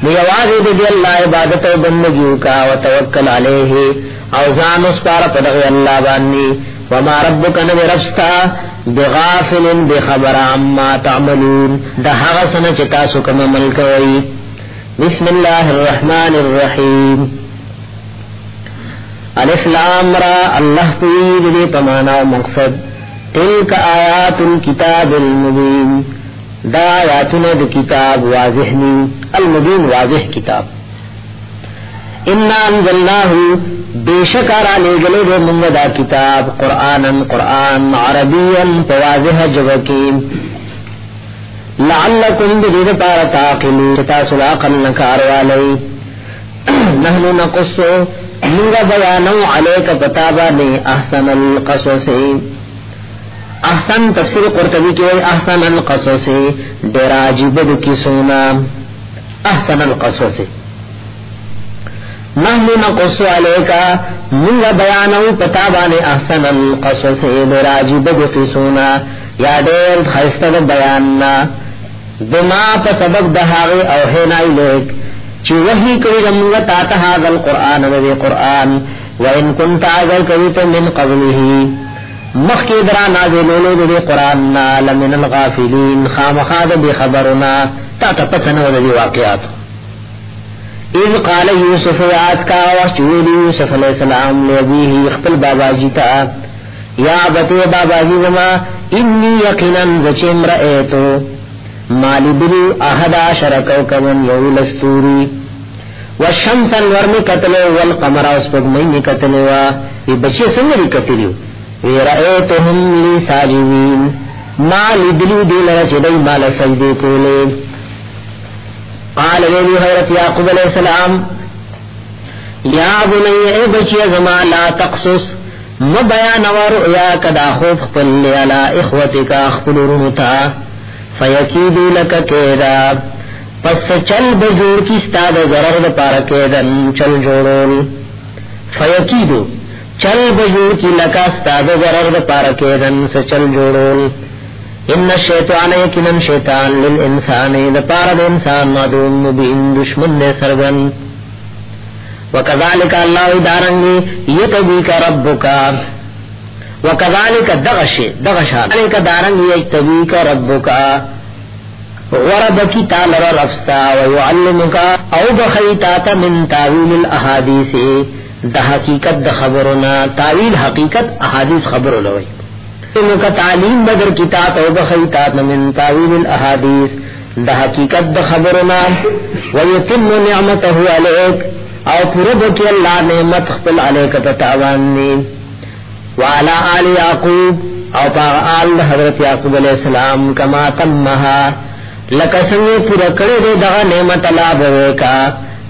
نیوازی دی اللہ عبادت و بندگیو کا وتوکل علیہ اوزان اس پارا پدغ اللہ بانی وما ربک نبی رفستا بغافل بخبر عما تعملون دا حغسن چتاسو کم عمل کوئی بسم اللہ الرحمن الرحیم الف لام را اللہ پوید دے پمانا و مقصد تلک آیات الكتاب المبین دا آیاتنا دا کتاب واضحنی المبین واضح کتاب انا انزلناہو بیشکارا لے گلے دے منگ دا کتاب قرآن عربیا پواضح جبکیم لعلکم بدید پارا تاقلو تتاسل عقل نکاروالی نحن نقصو منگا بیانو علیک پتابانی احسن القصصی احسن تفسیر قرطبی کی وی احسن القصص ډیر عجیب کی سونا احسن القصص نحن نقص علیکا من بیانو پتابان احسن القصص ډیر عجیب کی سونا یا ډیر خیسته بیاننا بما په سبب د هغه او هنا الیک چې وحی کوي موږ ته ته هاذا القرآن و قرآن وان كنت اگر کوي من قبله مخی درا نازلولو دی قرآن نا لمن الغافلین خامخاد بی خبرنا تا تپتنو دی واقعات اذ قال یوسف یاد کا وشویل یوسف علیہ السلام لبیه اخپل بابا جیتا یا بطی بابا جی زما انی یقنن زچم رئیتو مالی بلو احدا شرکو کمن یولستوری والشمس الورم کتلو والقمر اسپگمین کتلو یہ بچے سنگری کتلیو وَرَأَيْتُهُمْ لِي سَاجِدِينَ مَا لِدْلِي دِلَ چدی مال سجدے کولے قال ویلی حضرت یعقوب علیہ السلام یا بنی اے بچی زما لا تقصص مبیان ورؤیا کدا خوف قل علی اخوتک اخبر رمتا فیکیدو لک کیدا پس چل بجور کی استاد ضرر پارکیدن چل جوڑول فیکیدو چل بجور کی لکا استاد ضرر پارکیدن سے چل جوڑول ان الشیطان یکنن شیطان للانسان دپارد انسان معدوم مبین دشمن سرگن وکذالک اللہ دارنگی یتبیک ربکا وکذالک دغشا دارنگی یتبیک ربکا وربکی تالر رفستا ویعلمکا او بخیتاتا من تاویل الاحادیث دا حقیقت دا خبرنا تاویل حقیقت احادیث خبرو لوئی انکا تعلیم بدر کتاب او بخیتات من تاویل الاحادیث دا حقیقت دا خبرنا ویتم نعمته علیک او پردکی اللہ نعمت خپل علیک پتاوانی وعلا آل یعقوب او پا آل حضرت یعقوب علیہ السلام کما تمہا لکسنگی پورا کرے دا نعمت اللہ بویکا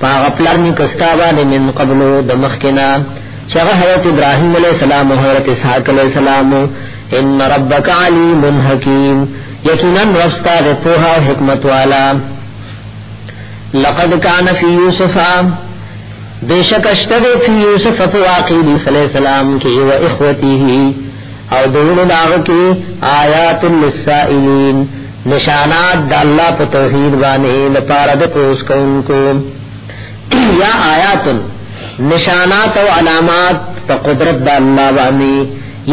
پاغپلرنی کستابانی من قبلو دمخکنا شغ حضرت ابراہیم علیہ السلام و حضرت اسحاق علیہ السلام ان ربک علیم حکیم یقیناً رفستا دے پوہا و حکمت والا لقد کان فی یوسفا بے شک اشتد فی یوسف فواقی علیہ السلام کی و اخوتی ہی او دون داغ کی آیات للسائلین نشانات دا اللہ پا توحید بانے لپارد پوس کون کو یا آیات نشانات و علامات پا قدرت دا اللہ بانی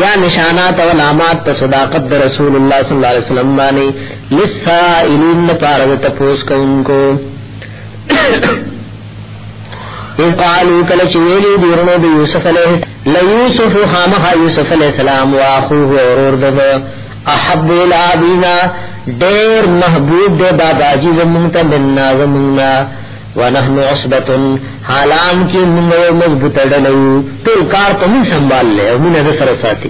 یا نشانات و علامات پا صداقت دا رسول اللہ صلی اللہ علیہ وسلم بانی لسائلین پارد تپوس کا ان کو اذ قالو کلچویلی دیرنو بی یوسف علیہ لیوسف خامخا یوسف علیہ السلام و آخوه ورور دبا احب الابینا دیر محبوب دے بابا جی زمونتا مننا زموننا ونحن عصبتن حالان کی منگو مضبوط ڈلو تول کار تو من سنبال لے من ادسر ساتی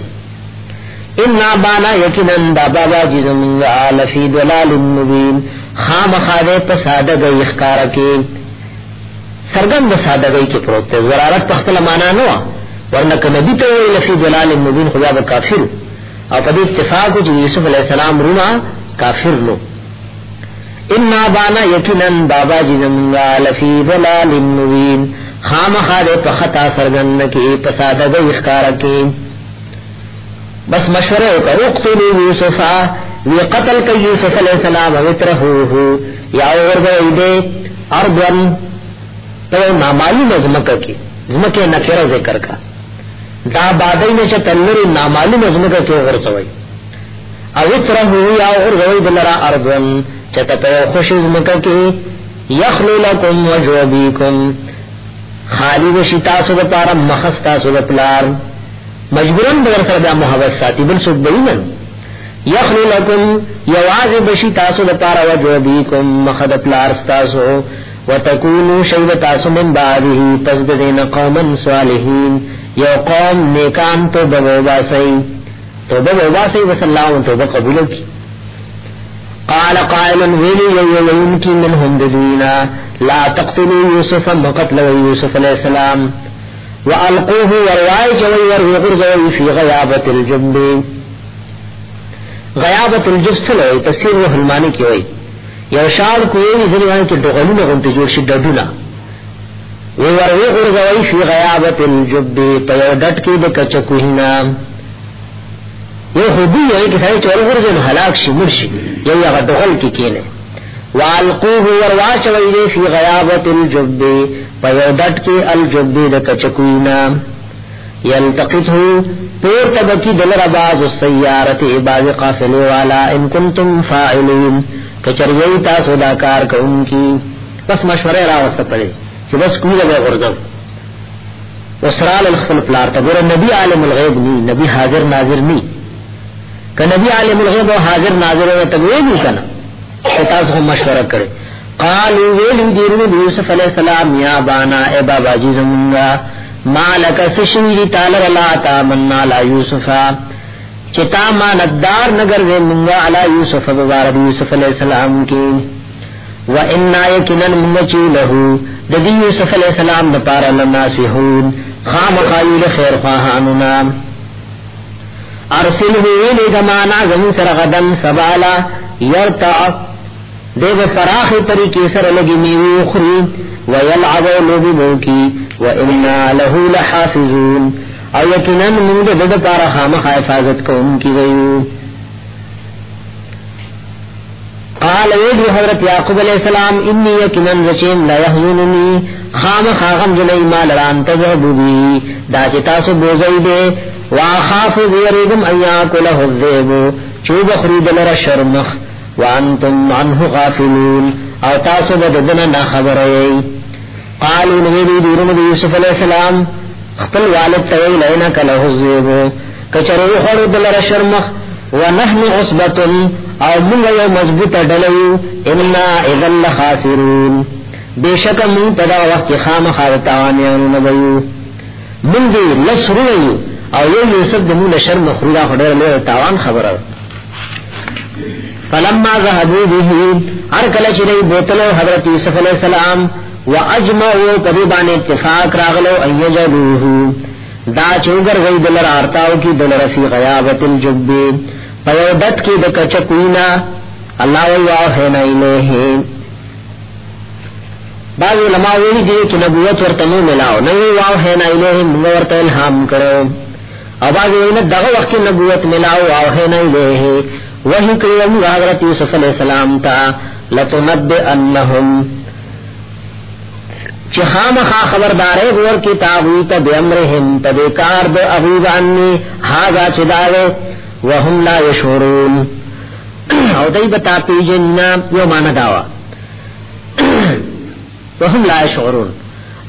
انا بانا یکنن دا بابا جیز منگا لفی دلال مبین خام خادے پسادگئی اخکارکی سرگند سادگئی کی پروکتے ضرارت پختل مانا نوا ورنک نبی تو لفی دلال مبین خدا با کافر او پدی اتفاقو جو یوسف علیہ السلام رونا کافر نو انا بانا یکنن بابا جی زمنگا لفی ضلال مبین خام خادے پخطا سرگند کی پسادگئی اخکارکی بس مشورے کر اقتلوا یوسفا وی قتل کر یوسف علیہ السلام وطرحوه یا ورگئی دے ارضن تو نامعلوم ازمکہ کی ازمکہ نکرہ ذکر کا دا بادئی میں چتلر نامعلوم ازمکہ کی غرصوئی وطرحوه یا ورگئی دلرا ارضن چتپ خوش ازمکہ کی یخلو لکم وجوبیکم خالی وشی تاسو دا پارا مخص تاسو دا پلار مجبورن بغیر سر دا محبت ساتی بل سوک بینن یخلو لکم یواز بشی تاسو دا پارا وجوبیکم مخد پلار ستاسو وتکونو شید تاسو من بعدی تزددین قوما صالحین یو قوم نیکان تو ببوباسی وصلاحون تو بقبولو کی قال قائل ویلی یوین کی منهم ددینا لا تقتلوا یوسف مقتل یوسف علیہ السلام وَأَلْقُوهُ وَرْوَائِ جَوَيْ وَرْوِغُرْ جَوَيْ فِي غَيَابَةِ الْجُبِّ غیابت الجب سلوی تفسیر روح المانی کی وی یو شاړ کوی ځنه کې ډغلونه غونډه جوړ شي ډډونه وی ورغه ورغوي فی غیابت الجب په یو ډټ کې د کچکوینا یو خودی یو کې سړی چور ورځن هلاک شي مرشي یو هغه ډغل کې کېنه والقوه ورواچوي دی فی غیابت الجب په یو ډټ کې الجب د کچکوینا یلتقطه پور تبکی دلر باز السیارت باز قافلے والا ان کنتم فاعلین کچریئی تاسو دا کار کونکی بس مشورے راوسته پڑے چې بس کوی لگے غرزو وسرال الخفل پلار تبور نبی عالم الغیب نی نبی حاضر ناظر نی که نبی عالم الغیب و حاضر ناظر و تبوی نی کنا تاسو مشورہ کرے قالوا ویلو دیرون یوسف علیہ السلام یا بانا اے بابا جی زمونگا مالک سشوی تعالی لا تامنا لا یوسفا چتا ما ندار نگر وے منگا علی یوسف ببارد یوسف علیہ السلام کی و انا یکنن منچو لہو ددی یوسف علیہ السلام دپارا لناسحون خام خایل خیر خواہاننا ارسلہو لگمانا زمین سر غدن سبالا یرتع دیو فراخ طریقے سر لگی میوی اخری ویلعبو لبنو کی وَإِنَّا لَهُ لَحَافِظُونَ او یقیناً منگ دد پارا خامخ حفاظت کو ان کی گئی قال ویدی حضرت یعقوب علیہ السلام انی یقیناً رچیم لا یحزننی خامخ آغم جنئی مال ران تذہبو بی دا چتاسو بوزئی دے واخاف زیریدم ایاکلہ الذیبو چوب خرید لر شرمخ وانتم عنہ غافلون او تاسو بددنا نا خبر ای قالوا نبی دیرم دی یوسف علیہ السلام خپل والد تویل اینک له الذیبو کچرو خرید لر شرمخ ونحن عصبت او من یو مضبوط ڈلیو انا اذن لخاسرون بیشک من پدا وقت خام خارتاوانیانو نبیو من دی لسرونیو او یو یوسف دمون شرم خریدا خدر لیر تاوان خبر فلما ذهبوا به هر کله چې دی بوتلو حضرت یوسف علیہ السلام واجمعوا قریبان اتفاق راغلو ایجلوه دا چوگر غی دلر آرتاو کی دلر فی غیابت الجب پیودت کی دکچکوینا اللہ ویواحینا الیہ بعض علماء ویلی دیئے کہ نبوت ورطنو ملاو نوی واحینا الیہ منگا ورط الہام کرو او بعض ویلی دغا وقت کی نبوت ملاو واحینا الیہ وحی کریم حضرت یوسف علیہ السلام تا لتنبئنہم چی خامخا خبردارے غور کی تاغویت بی امرہم تبیکار بے اغیبانی حاغا چداوے وهم لا یشعرون او دی بتا پیجننا یو مانا داوا وهم لا یشعرون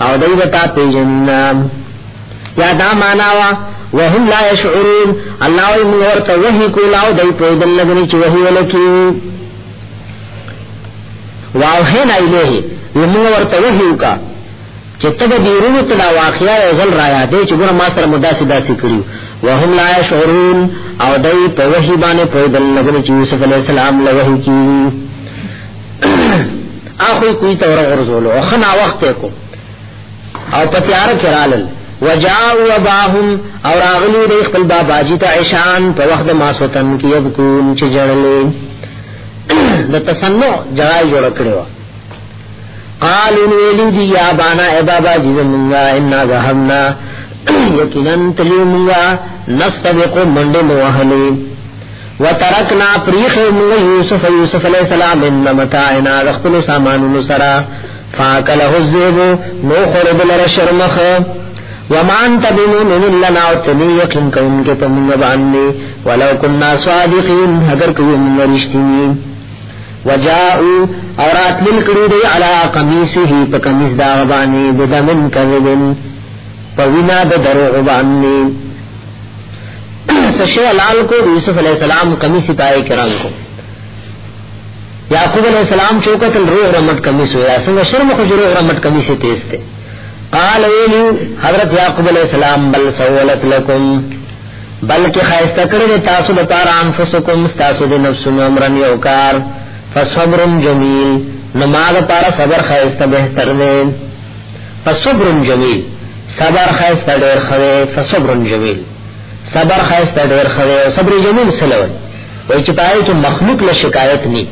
او دی بتا پیجننا یا دا ماناوا وهم لا یشعرون اللہ وی مورتا وحی کولاو دی پیدن لگنی چی وحی ولکی واوحینا الیہ مورتا وحیو کا چی تب دیرونو تلا واقعا یزل رایا دے چی گونا ما سر مداسی داسی کریو وهم لا یشعرون او دای په وحی باندې په دل لګنی چې یوسف علی السلام له وحی کی اخو کوئی تور ورزول او خنا وخت کو او پتیار کرالل وجاءوا اباهم او راغلی د خپل بابا جی ته عشان په وخت ما سوتن کی یبکون چې جړلې د تصنع جای جوړ کړو قالوا ویلی دی یا بانا ای بابا جی زمونږه ان ذهبنا یقیناً تلیو منگا نستبقو منڈ موحلی وترکنا پریخ منگا یوسف علیہ السلام ان متاعنا دخلو سامانو سرا فاکلہ الزیبو نو خرد لر شرمخ ومان تبینون لنا اتنی یقین کون کے پمنگا باننی ولو کننا صادقین اگر کوئی منگا رشتینی وجاؤ اورات ملکرو دی علا قمیسی ہی پا قمیس داغبانی بدمن کذبن پوینا د دروغ باندې سشی لال کو یوسف علیہ السلام قمیص پائے کرام کو یعقوب علیہ السلام چوکت الروح رمت قمیص ہویا سنگ شرم خجروح رمت قمیص تیز تھے قال ویلی حضرت یعقوب علیہ السلام بل سولت لکم بلکہ خیستہ کرد تاسو دپار انفسکم ستاسو دی نفس امرن یوکار فصبر جمیل نماز پارا صبر خیستہ بہتر دین فصبر جمیل صبر خیستہ دیر خوے فصبر جمیل صبر خیستہ دیر خوے صبر جمیل سلوی وای چې پای چې مخلوق له شکایت ني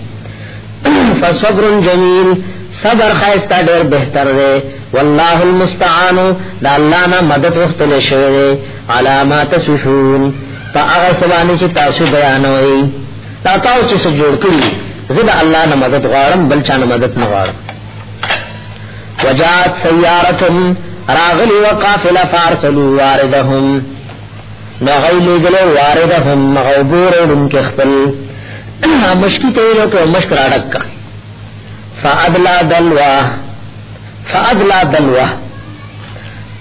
فصبر جمیل صبر خیستا ډېر بهتر دی والله المستعان دا الله نه مدد وختل شوی علامات تصفون فاغه سبانه چې تاسو بیانوي تاسو چې څه جوړ کړی زه د الله نه مدد غواړم بل چا نه مدد نه غواړم وجات سیارة راغلی وقافل فارسلوا واردهم نغیلی گلو واردهم مغوبور انکه خپل مشکی تیلو که مشک راڑک فادلا دلوه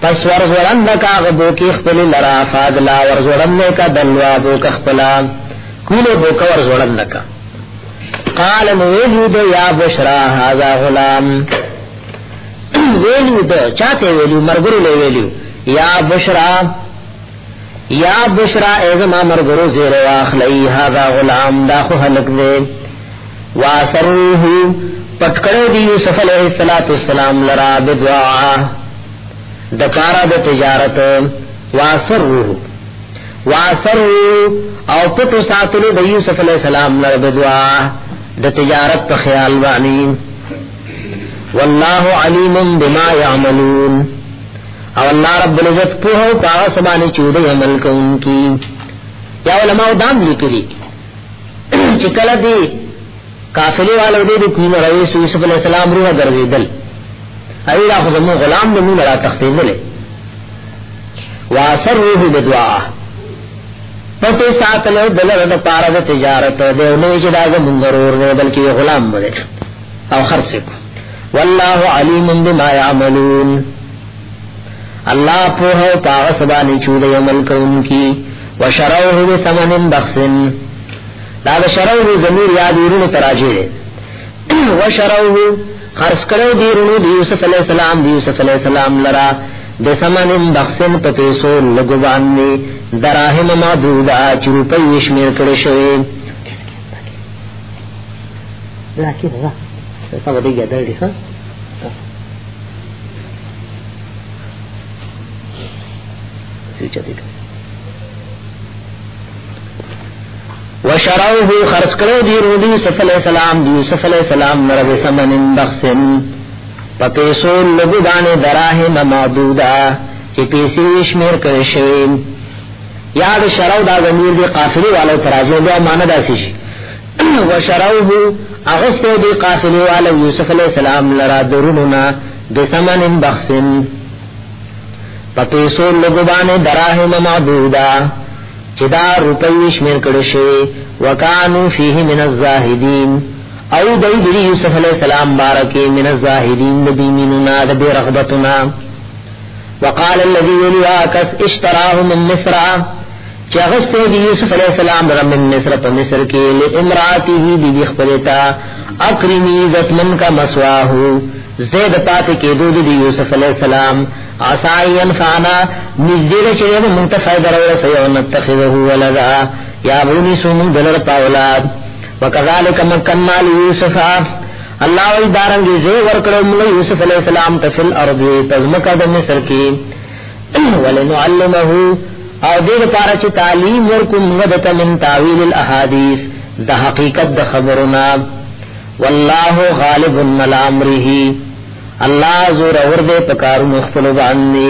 پس ورزورندکا غبوکی خپل لرا فادلا ورزورندکا دلوه بوک خپلا کولو بوک ورزورندکا قال نویلو یا بشرا هذا غلام ویلو ده چاته ویلو مرګرو له ویلو یا بشرا ایزما مرګرو زیر واخلی هذا غلام دا خو هلک دے واسروه پټکړو دی یوسف علیہ السلام لرا بدعا دکارا د تجارت واسروه او پټو ساتلو د یوسف علیہ السلام لرا بدعا د تجارت په خیال باندې والله علیم بما يعملون او الله رب العزت په هو پاغه سبانه چوده عمل کوونکی یا علماء دام لیکلي چې کله دی قافله والو دې کوم رئیس یوسف علیہ السلام روح ګرځیدل ایرا خو زمو غلام دې موږ را تختیدل واسروه بدعاء پته ساتلو دلته د پاره د تجارت دې نو چې دا زمونږ ورور دی بلکې غلام دی او خرڅ والله علیم بما يعملون الله په هو پاغه سبانه چوده عمل کوونکی وشروه بثمن بخس دا شروه ضمیر یادورونو تراجه وشروه خرڅ کړو دی رونو دی یوسف علیہ السلام لرا بثمن بخس په پیسو لګو باندې دراهم معدوده چې روپۍ شمیر کړي شوی راکې سبا دې یاد لري ها وشروه خرج کړو دی رودی یوسف علیہ السلام مرغ سمن بخسن پپیسو لګو باندې دراهم معدوده چې پیسې شمیر کړي شوی یاد شرو دا زمیر دی قافله والو تراجه بیا معنا داسي شي وشروه اغسطو دی قافلی والا یوسف علیہ السلام لرا دروننا بسمن بخسن پپیسو لگبان دراهم معدودا چدا روپی شمیر کڑشے وکانو فیه من الزاہدین او دی دی یوسف علیہ السلام بارکی من الزاہدین لدیمیننا دبی رغبتنا وقال الذي ولياكس اشتراه من مصر چې اغسطو دی یوسف علیہ السلام در من مصر پا مصر کے لامرآته دی بخبرتا اکرمی زتمن کا مسواہو زید پاتے کے دود دی یوسف علیہ السلام عصائی انفعنا نزدیل چرید منتفع درور سیو نتخذہو ولدا یا بونی سومن دلر پاولاد وکذالک مکننا لیوسفا اللہ وی دارنگی زی ورکڑو ملی یوسف علیہ السلام تفل ارضی تزمکہ دا مصر کی ولنعلمہو او دیر پارا چی تعلیم ورکم غدت من تاویل الاحادیث دا حقیقت دا خبرنا واللہ غالب الامرہ اللہ زور ورد پکار مخفل بعنی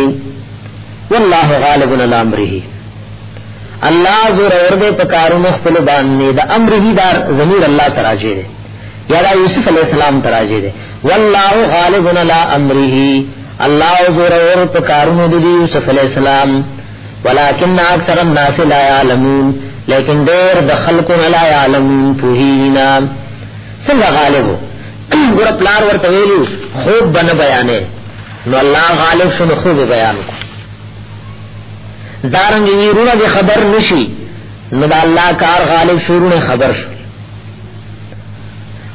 واللہ غالب الامرہ اللہ زور ورد پکار مخفل بعنی دا امرہ دار ضمیر اللہ تراجے دے یا دا یوسف علیہ السلام تراجے دے واللہ غالب الامرہ اللہ زور ورد پکار مخفل یوسف علیہ السلام ولكن اکثر الناس لا يعلمون لیکن دیر دخلکن لا يعلمون پوہینا سنگا غالبو گورا پلار ورطویلو خوب بن بیانے نو اللہ غالب سنو خوب بیان کو دارنگی ویرونا دی خبر نشی نو دا اللہ کار غالب شروع خبر شو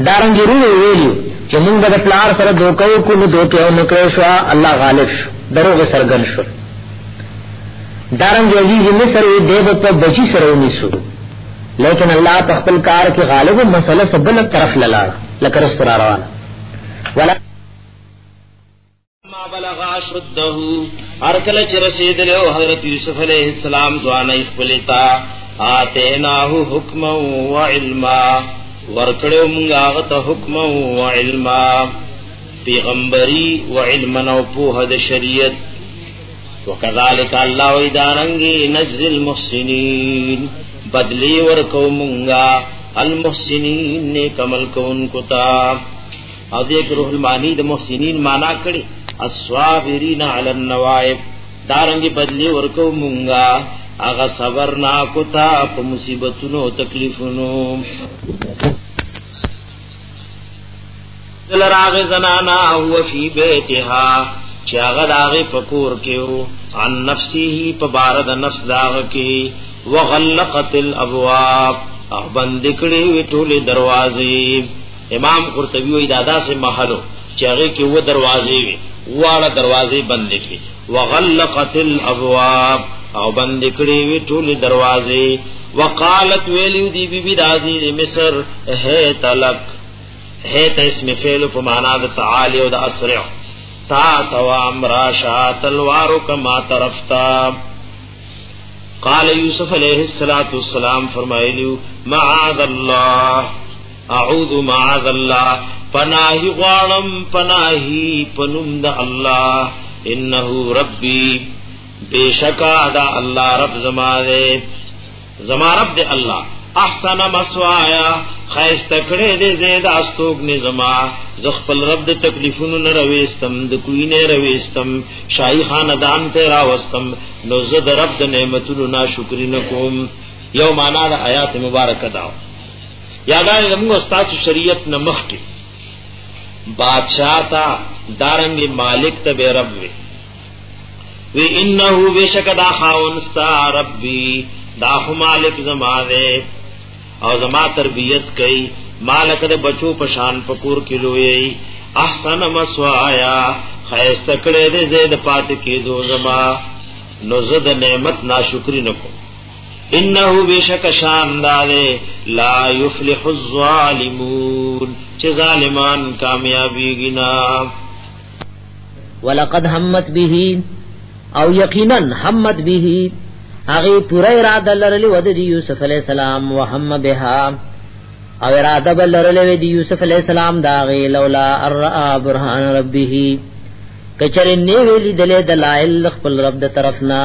دارنگی رونا ویلیو چی منگ دا پلار سر دوکو کنو دوکیو نکرو شوا اللہ غالب شو دروغ سرگن شو دارنگ عزیز مصر دیو پر بچی سرونی سو لیکن اللہ پخپل کار کی غالب مسئلہ سبل طرف للارا لکرس پر آروانا ما بلغ اشده ارکل چ رسید له حضرت یوسف علیہ السلام زوانه خپلتا آتیناه حکما و علما ورکړو موږ هغه ته حکم او علم پیغمبري او علم او په د شریعت وکذالک الله ایدارنګي نزل المحسنین بدلی ورکو موږ المحسنین نیک عمل کوونکو ته او دې روح المانی د محسنین معنا کړي الصابرین علی النوائب دارنګي بدلی ورکو موږ هغه صبر نا کوتا په مصیبتونو تکلیفونو دلراغ زنانا هو فی بیتها چې هغه داغه پکور کېو عن نفسه په بارد نفس داغه کې وغلقت الابواب او بند کړي وی ټول دروازې امام قرطبی وی دادا سے محلو چې هغه کې و دروازې وی واړه دروازې بند کړي وغلقت الابواب او بند کړي وی ټول دروازې وقالت ویلو دی بی دازی مصر ہے تلک ہے تا اسم فعل په معنا د تعالی او د اسرع تا تو امرا شا تلوارو کما طرفتا قال یوسف علیہ الصلوۃ والسلام فرمایلیو معاذ الله اعوذ معاذ الله پناہی غوانم پناہی پنوم د الله انه ربی بیشکا دا اللہ رب زمانے زما رب دے اللہ احسن مسوایا خیست کڑے دے زید آستوگ نے زما زخپل رب دے تکلیفونو نرویستم دکوی نے رویستم شاہی خاندان تیرا وستم نوزد رب دے نعمتونو نا شکری نکوم یو مانا دا آیات مبارک داو یادائی نمو استاسو شریعت نمخ کی بادشاہ تا دارنگی مالک تا بے رب وی وی انہو بیشک دا خاونستا ربی دا خو مالک زمانے او زما تربیت کئی مالک دے بچو پشان پکور کلوئی احسن مسوایا خیست کڑے دے زید پات کی دو زما نزد نعمت ناشکری نکو انہو بیشک شاندارے لا یفلح الظالمون چه ظالمان کامیابی گنا ولقد همت به او یقینا همت به اغه پورا اراده لرلی ود دی یوسف علیہ السلام وهم بها او اراده بل لرلی دی یوسف علیہ السلام داغه لولا الرا برهان ربه کچره نیویلی دله دلائل خپل رب د طرفنا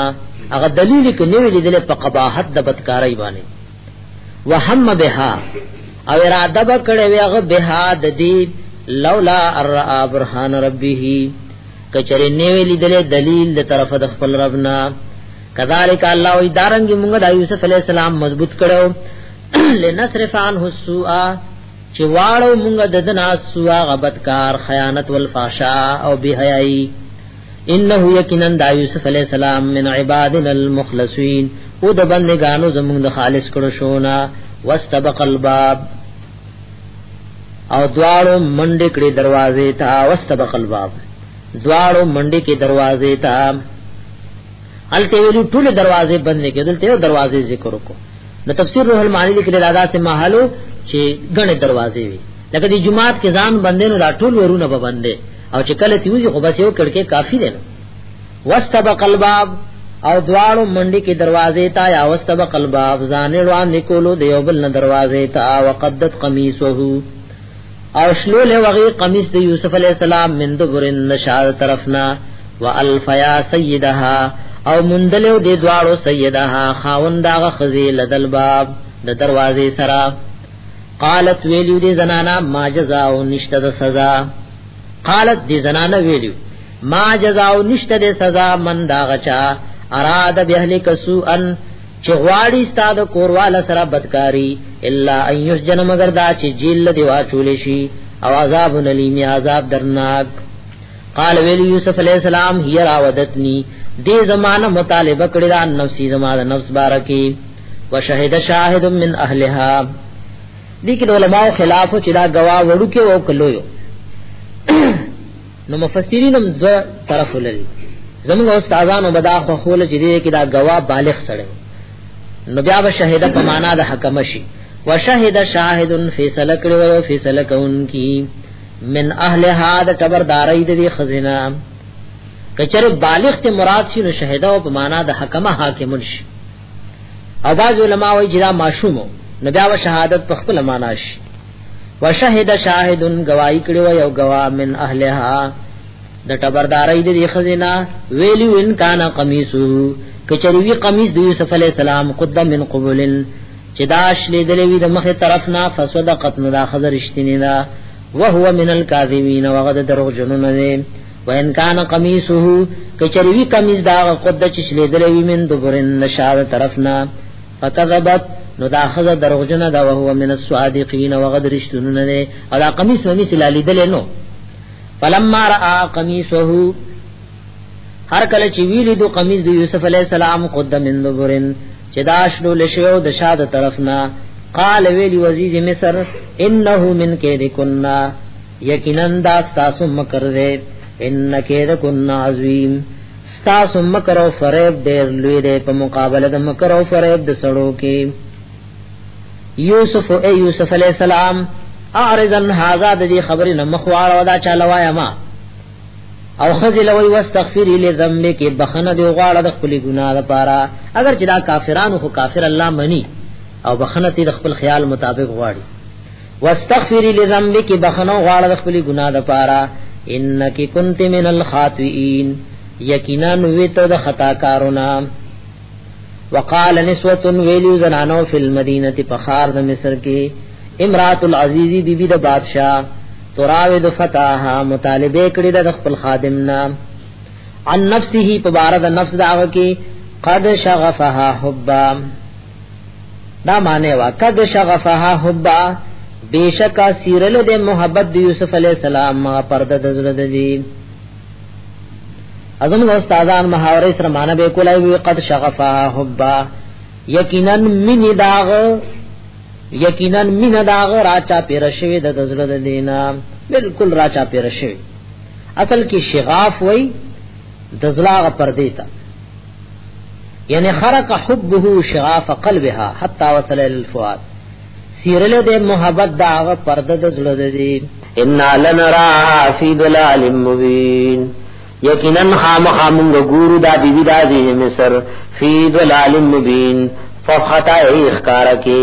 اغه دلیل ک نیویلی دله په قباحت د بدکارای باندې وهم بها او اراده بکړه وی هغه بها د دی لولا الرا برهان ربه کچره نیویلی دله دلیل د طرف د خپل ربنا کذالک الله وی دارنګ موږ د یوسف علی السلام مضبوط کړو لنصرف عنه السوء چې واړو موږ د دنا سوء غبطکار خیانت والفحشاء او بهایي انه یقینا د یوسف علی السلام من عبادنا المخلصین او د بندگانو زموږ د خالص کړو شونا واستبق الباب او دوالو منډې کړې دروازې ته واستبق الباب دوالو منډې کې دروازې ته الته ویلو ټول دروازې بند کېدل ته دروازې ذکر وکړو د تفسیر روح المعانی لیکل دادا سے محلو چې غنې دروازې وي لکه د جمعات کې ځان بندې نو دا ټول ورونه به بندې او چې کله تیوږي خو بس یو کړکې کافی دی واستبق الباب او دوالو منډي کې دروازې تا یا واستبق الباب ځان روان نکولو دیوبل دروازې تا وقدت قمیصه او شلو له وغي قمیص د یوسف علی السلام من دبر النشار طرفنا والفیا سیدها او مندلو دی دوالو سیدها خاونداغه خزیل دلباب د دروازې سرا قالت ویلو دی زنانا ما جزاء نشته د سزا قالت دی زنانا ویلو ما جزاء نشته د سزا من داغچا اراد باهلک سوءا چغواړي ستاد کورواله سره بدکاری الا ان یسجن مگر دا چې جیل دی واچول شي او عذاب نلیم عذاب درناک قال ویل یوسف علیہ السلام هي راودتنی دی زمانہ مطالبه کړی دا نفسي زمانہ نفس بارکی وشهد شاهد من اهلها دي کې علماء خلاف چې دا گواه وړو کې او کلویو نو مفسرین هم دو طرف لري زموږ استادانو بدا خو خول چې دې کې دا گواه بالغ سره نو بیا به شهید په معنا د حکم شي وشهد شاهد فیصله کړو او فیصله کوونکی من اهلها د خبرداري د خزینه کچره بالغ ته مراد شي نو شهدا او په معنا د حکمه حاکم شي او باز علماء وی جدا معشومو نبیا و شهادت په خپل معناش وشهد شاهدن گواہی کړي یو گواه من اهلها د ټبرداري د خزینا ویلو ان کان قمیصو کچریوی قمیص د یوسف علی السلام قد من قبول چداش لیدلې وی د مخه طرفنا فصدقت نو دا خزر اشتنینا وهو من الكاذبین وغد دروغ جنون نه وان کان قمیصه کچریوی قمیص دا قد چ لیدلې وی من دبرن نشاد طرفنا فكذبت نو دا خزر دروغ جن دا وهو من الصادقین وغد رشتنون نه او دا قمیص ونی سلالی دل نو فلما را قمیصه هر کله چې ویلی دو قمیص د یوسف علی السلام قد من دبرن چې داشلو لشیو د شاد طرفنا قال ویلی وزیر مصر انه من کیدکنا یقینا دا تاسو مکر دے ان کیدکنا عظیم تاسو مکر او فریب ډیر لوی دے په مقابله د مکر او فریب د سړو کې یوسف علی السلام اعرضن هذا د دې خبرې نه مخوار ودا چالوایا ما او خذل وی واستغفری لذنبک بخنه دی غواړه د خپل ګناه لپاره اگر چې دا کافرانو خو کافر الله منی او بخنه تی د خپل خیال مطابق غواړي واستغفری لذنبک بخنه غواړه د خپل ګناه لپاره انک کنت من الخاطئین یقینا وی ته د خطا کارونه وقال نسوه ویلو زنانو فی المدینه فخار د مصر کې امرات العزیز بیبی د بادشاہ تراود فتاها مطالبه کړی د خپل خادمنا عن نفسه پبارد نفس داغه کی قد شغفها حبا دا معنی وا قد شغفها حبا بیشکا سیرل د محبت د یوسف علی السلام ما پرده د زړه دی اعظم استادان محاوره سره معنی به کولای وی قد شغفها حبا یقینا من داغ راچا پیرشوی د دزړه د دینا بالکل راچا پیرشوی اصل کې شغاف وای دزلاغه پردې تا یعنی خرق حبه شغاف قلبها حتا وصل الفؤاد سیرله د محبت داغه پرده د زړه د دی ان لنرا فی ضلال مبین یقینا خامخامون ګورو دا بیبی دا دی مصر فی ضلال مبین فخطا اخکار کې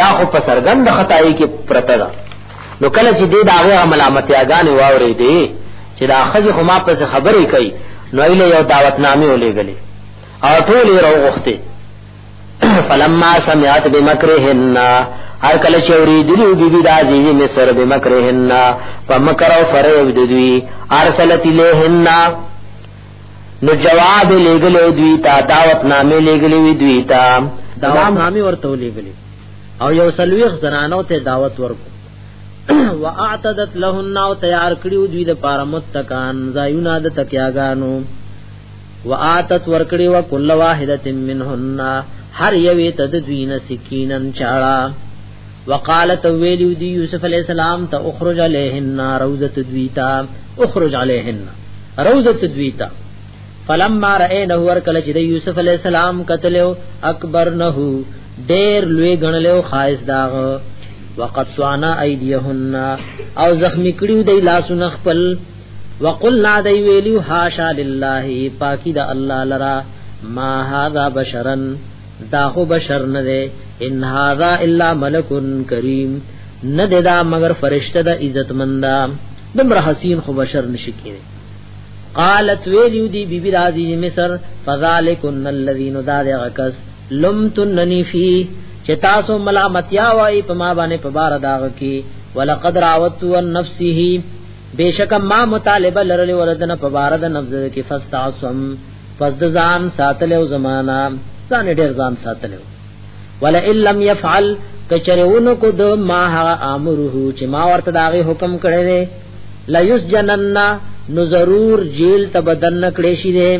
دا خو په سرګند خدای کې پرته ده نو کله چې دې داغه ملامتیاګان واوري دي چې دا خځه خو ما په خبرې کوي نو ایله یو دعوتنامه ولېګلې او ټول یې راوغخته فلما سمعت بمکرهن هر کله چې اوریدلو بیبی د عزیز مصر بمکرهن فمکر او فریب دوی ارسلت الیهن نو جواب لېګلې دوی ته دعوتنامه لېګلې دوی ته دعوتنامه ورته لېګلې او یو سلویخ زنانو ته دعوت ورکو واعتدت لهن او تیار کړیو دوی د پاره متکان زایونه د تکیاګانو واعتت ورکړی و کل واحده منهن هر یوې تد دوینه سکینن چاړه وقالت ویلو دی یوسف علی السلام ته اخرج علیهن روزه دویتا اخرج علیهن روزه دویتا فلما رأینه ورکل چې یوسف علی السلام قتلو اکبرنه ډیر لوی غنلو خاص داغ وقد سوانا ایدیهن او زخمی کړیو دی لاسونه خپل وقلنا دی ویلو حاشا لله پاکی دا الله لرا ما هذا بشرن دا خو بشر نه دی ان هذا الا ملک کریم نه دا مگر فرشتہ د عزت مندا دمر حسین خو بشر نشکینه قالت ویلو دی بی بی راضی مصر فذلکن الذین دادغکس لمتننی فی چتاسو ملامتیا وای پما باندې پبار داغ کی ولقد راوتو عن نفسه بیشک ما مطالبه لرل ولدن پبار د نفس کی فاستعصم فذزان ساتلو زمانہ ځان ډیر ځان ساتلو ولا ان لم يفعل کچرون کو د ما امره چې ما ورته داغه حکم کړی دی لا یسجنن نو ضرور جیل تبدن کړي شي دی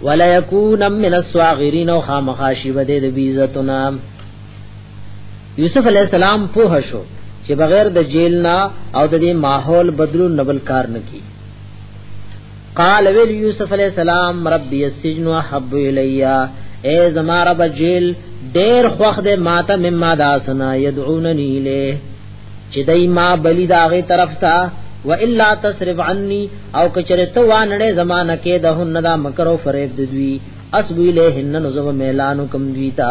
ولا یکون من الصاغرین او خامخاشی بده د بیزتنا یوسف علی السلام په شو چې بغیر د جیل نه او د دې ماحول بدلو نبل کار نکي قال ویل یوسف علی السلام ربی السجن احب الیا اے زما رب جیل ډیر خوخ دې ماته مما داسنا يدعوننی له چې دای ما بلی داغه طرف تا و الا تصرف عني او کچره تو وانړې زمانہ کې دهن دا مکر او فریب دوی اسبو الیهن نزو میلانو کم دویتا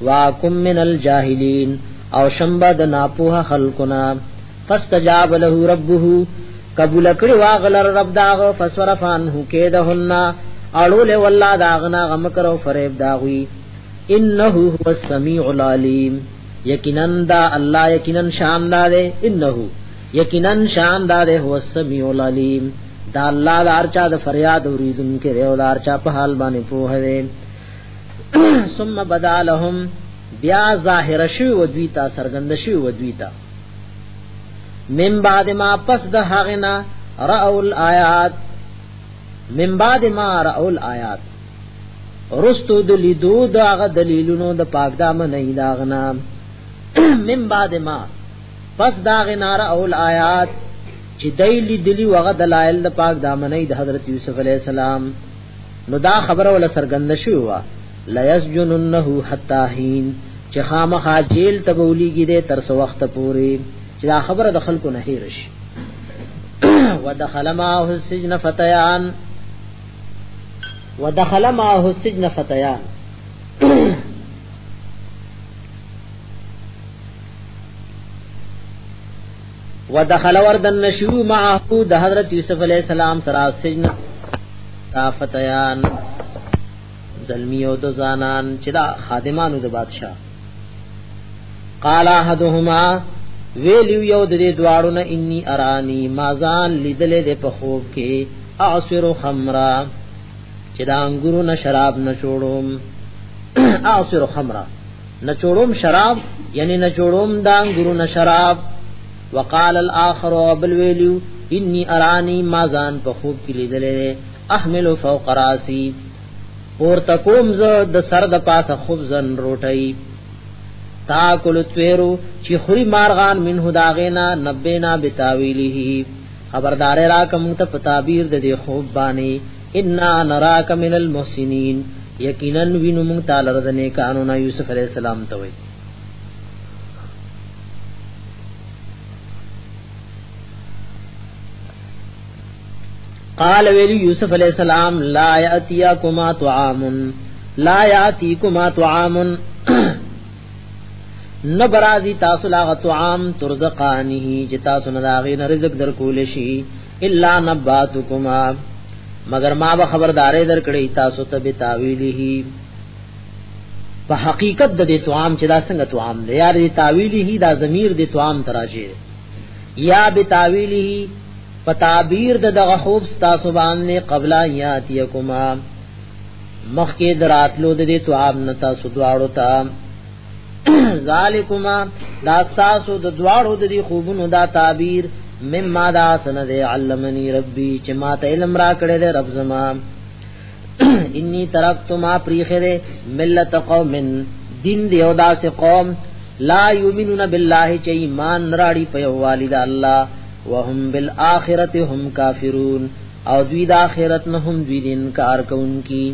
واکم من الجاهلین او شمبد ناپوها خلقنا فاستجاب له ربه قبول کړي واغلر رب داغ فسرفانه کېدهن اړول والله داغنا غم کرو فریب داوی انه هو السمیع العلیم یقینا دا الله یقینا شاندار انه یقینا شاندار هو السمیع العلیم دا الله دا ارچا د فریاد اوریدن کې او دا ارچا په حال باندې پوهه ده ثم بدالهم بیا ظاهر شو ودویتا سرګند شو ودویتا من بعد ما پس د هغنا راول آیات من بعد ما راول آیات رستو د لیدو داغه دلیلونو د پاک دامن نه داغنا من بعد ما پس داغنا راول آیات چې دایلی دلی وغه دلایل د پاک دامن نه د حضرت یوسف علی السلام نو دا خبره ول سرګند شو وا لا یسجننه حتا حین چې خامخا جیل تبولیږي د تر څو وخت پورې چې دا خبره د خلکو نه هیرش ودخل معه السجن فتيان ودخل معه السجن فتيان ودخل وردن نشو معه د حضرت یوسف علیہ السلام سره سجن فتيان ظلمیو د زانان چې دا خادمانو د بادشاہ قال احدهما ویلیو یو د دې دواړو نه انی ارانی مازان لیدلې د په خوب کې اعصر خمرا چې دا انګورو نه شراب نه چوڑوم اعصر خمرا نه چوڑوم شراب یعنی نه چوڑوم دا انګورو نه شراب وقال الاخر بل ویلیو انی ارانی مازان په خوب کې لیدلې احمل فوق راسی اور تکوم ز د سر د پاسه خبزن روټي تاکل تویرو چی خوری مارغان منه داغینا نبینا بتاویله خبردار را کم ته تعبیر د دې خوب باندې ان نراک من المحسنین یقینا وینم مون تعالی رضنه قانون یوسف علیہ السلام ته وی قال ویلی یوسف علیہ السلام لا یاتیکما طعام نبرازی تاسو لاغ طعام ترزقانه جتا سن داغین رزق در کول شي الا نباتکما مگر ما به خبردارې در کړی تاسو ته به تعویله په حقیقت د دې طعام چې دا څنګه طعام دی یار دې تعویله دا ضمیر دې طعام تراجه یا به تعویله په تعبیر د دغه خوب تاسو باندې قبل یاتیکما مخکې دراتلو د دې طعام نتا سو دواړو ته ذالکما دا تاسو د دواړو د دې خوبونو دا تعبیر مما دا سند علمنی ربی چې ما ته علم را کړل رب زما انی ترکت ما پریخره ملت قوم دین دیو دا سے قوم لا یؤمنون بالله چې ایمان راړي په والد الله وهم بالآخرت هم کافرون او دوی د آخرت نه هم دوی د انکار کوونکی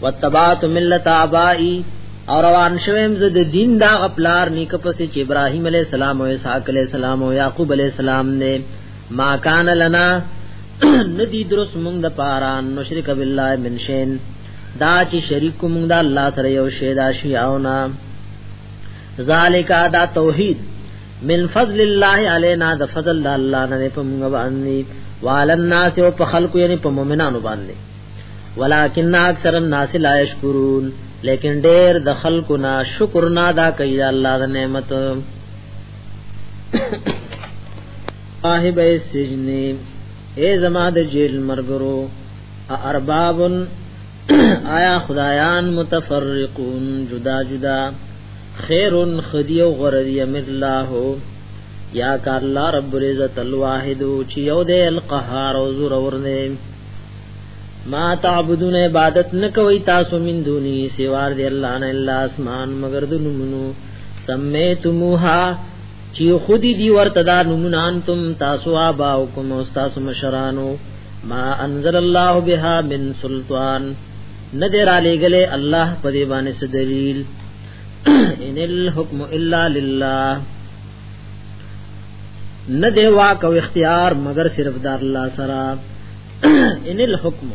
وتبات ملت ابائی اور روان شویم زد دین دا غپلار نیک پس چې ابراهیم علیہ السلام او اسحاق علیہ السلام او یعقوب علیہ السلام نے ما کان لنا ندی درس مونږ د پاران مشرک بالله من شین دا چې شریک مونږ د الله سره یو شی دا شی او نا ذالک دا توحید من فضل الله علینا د فضل الله نه په موږ باندې والن الناس او په خلق یعنی په مؤمنانو باندې ولکن اکثر الناس لا یشکرون لیکن ډیر د خلقو نا شکر نه ادا کوي الله د نعمت صاحب السجن اے زما د جیل مرګرو ارباب آیا خدایان متفرقون جدا جدا خیر خدی و غردی من الله یا کا الله رب العزت الواحد چې یو دی القهار او زور ورنه ما تعبدون عبادت نکوي تاسو من دوني سوار دی الله نه الا اسمان مگر دنمنو سمیتموها چې خودی دی ورتدا نمونان تم تاسو اباؤکم او تاسو مشرانو ما انزل الله بها من سلطان ندر علی گله الله په دی باندې دلیل ان الحكم الا لله ندی واک او اختیار مگر صرف د الله سره ان الحكم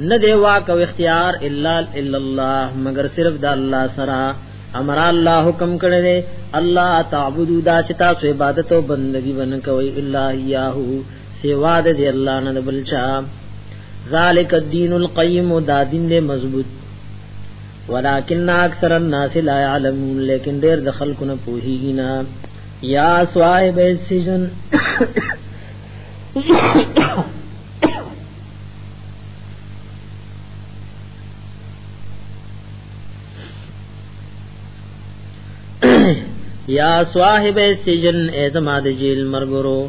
نه دی واک او اختیار الا الله مگر صرف د الله سره. امر الله حکم کړی دی الله تعبدو دا چې تاسو عبادت او بندگی ون کوي الا یاهو سوا د الله نه بل چا. ذالک الدین القیم دا دین دې مضبوط ولکن اکثر الناس لا يعلمون لیکن ډیر د خلکو نه پوهیږي نه. یا صاحب السجن یا صاحب السجن ازما د جیل مرګرو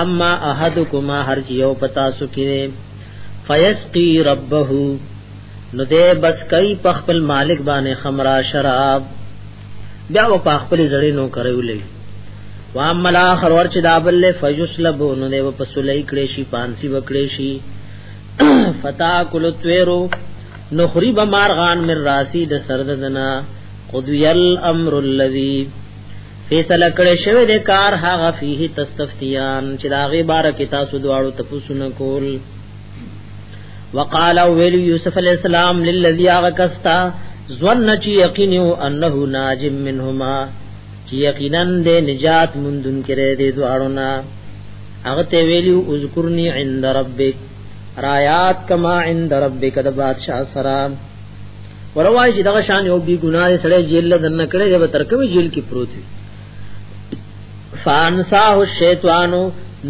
اما احدکما هر یو پتا سکره فیسقی ربه نو دې بس کای پخپل مالک باندې خمرا شراب بیا و پخپل زړې نو کړولې وامل اخر ورچ دابل فیسلب نو دې په سولې کړې شي پانسی وکړې شي فتاکل الطيرو نخرب مارغان من راسی د سردنا قضی الامر الذی فیصله کړی شوی د کار هغه فيه تستفتیان چې دا غي بار کې تاسو دواړو تپوسونه کول. وقال ویل یوسف علیہ السلام للذی اغکستا ظن چی یقینو انه ناج منهما چی یقینا د نجات مندون کړي د دواړو نا. هغه ته ویلو اذکرنی عند ربک رایات کما عند ربک د بادشاہ سلام وروای چې دغه شان یو بی ګناه سره جیل لدن کړي به ترکمه جیل کې پروت وي. فانساه الشیطانو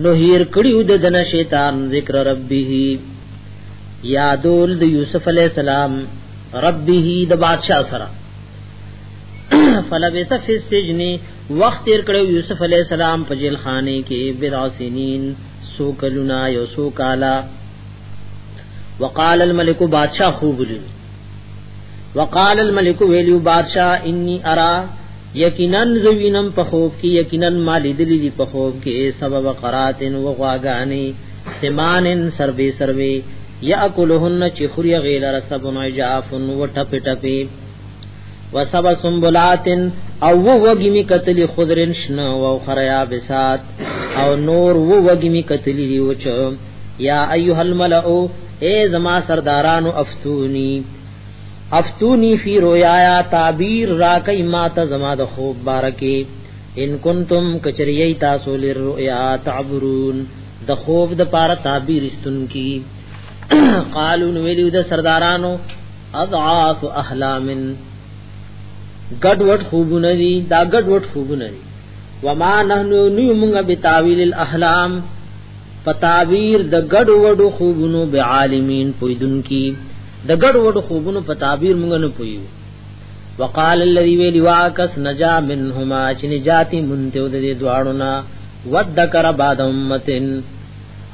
نهیر کړیو د دن شیطان ذکر ربه یادول د یوسف علیہ السلام ربه د بادشاہ سره. فلبث فی السجن وقت تیر کړو یوسف علیہ السلام په جیل خانه کې بضع سنین سو کلنا یو سو کالا. وقال الملك بادشاہ خوب لی وقال الملك ویلو بادشاہ انی ارا یقیناً زوینم په خوب کې یقیناً مالی دلی دی په خوب کې سبب قراتن و غواګانی سمانن سروي سروي یاکلهن چخری غیل رسبن عجافن و ټپ ټپی و سب سنبلاتن او وګی می قتل خضرن شنو او خریا بسات او نور وګی می قتل دی وچ. یا ایها الملأ اے زما سردارانو افتونی فی رویایا تعبیر را کئی ماتا زما د خوب بارکی ان کنتم کچریئی تاسو للرؤیا تعبرون د خوب د پارا تعبیر استن کی. قالون ویلیو د سردارانو اضعاف احلامن گډوډ خوبونه دي دا گډوډ خوبونه دي. وما نحنو نیومنگ بتاویل الاحلام پتاویر د گډوډ خوبونو بعالمین پویدن کی د ګډ وډ خوبونو په تعبیر مونږ نه پویو. وقال الذي ویلی واکس نجا منهما چې نجاتی مونته د دې دواړو نا وذکر بعد امتن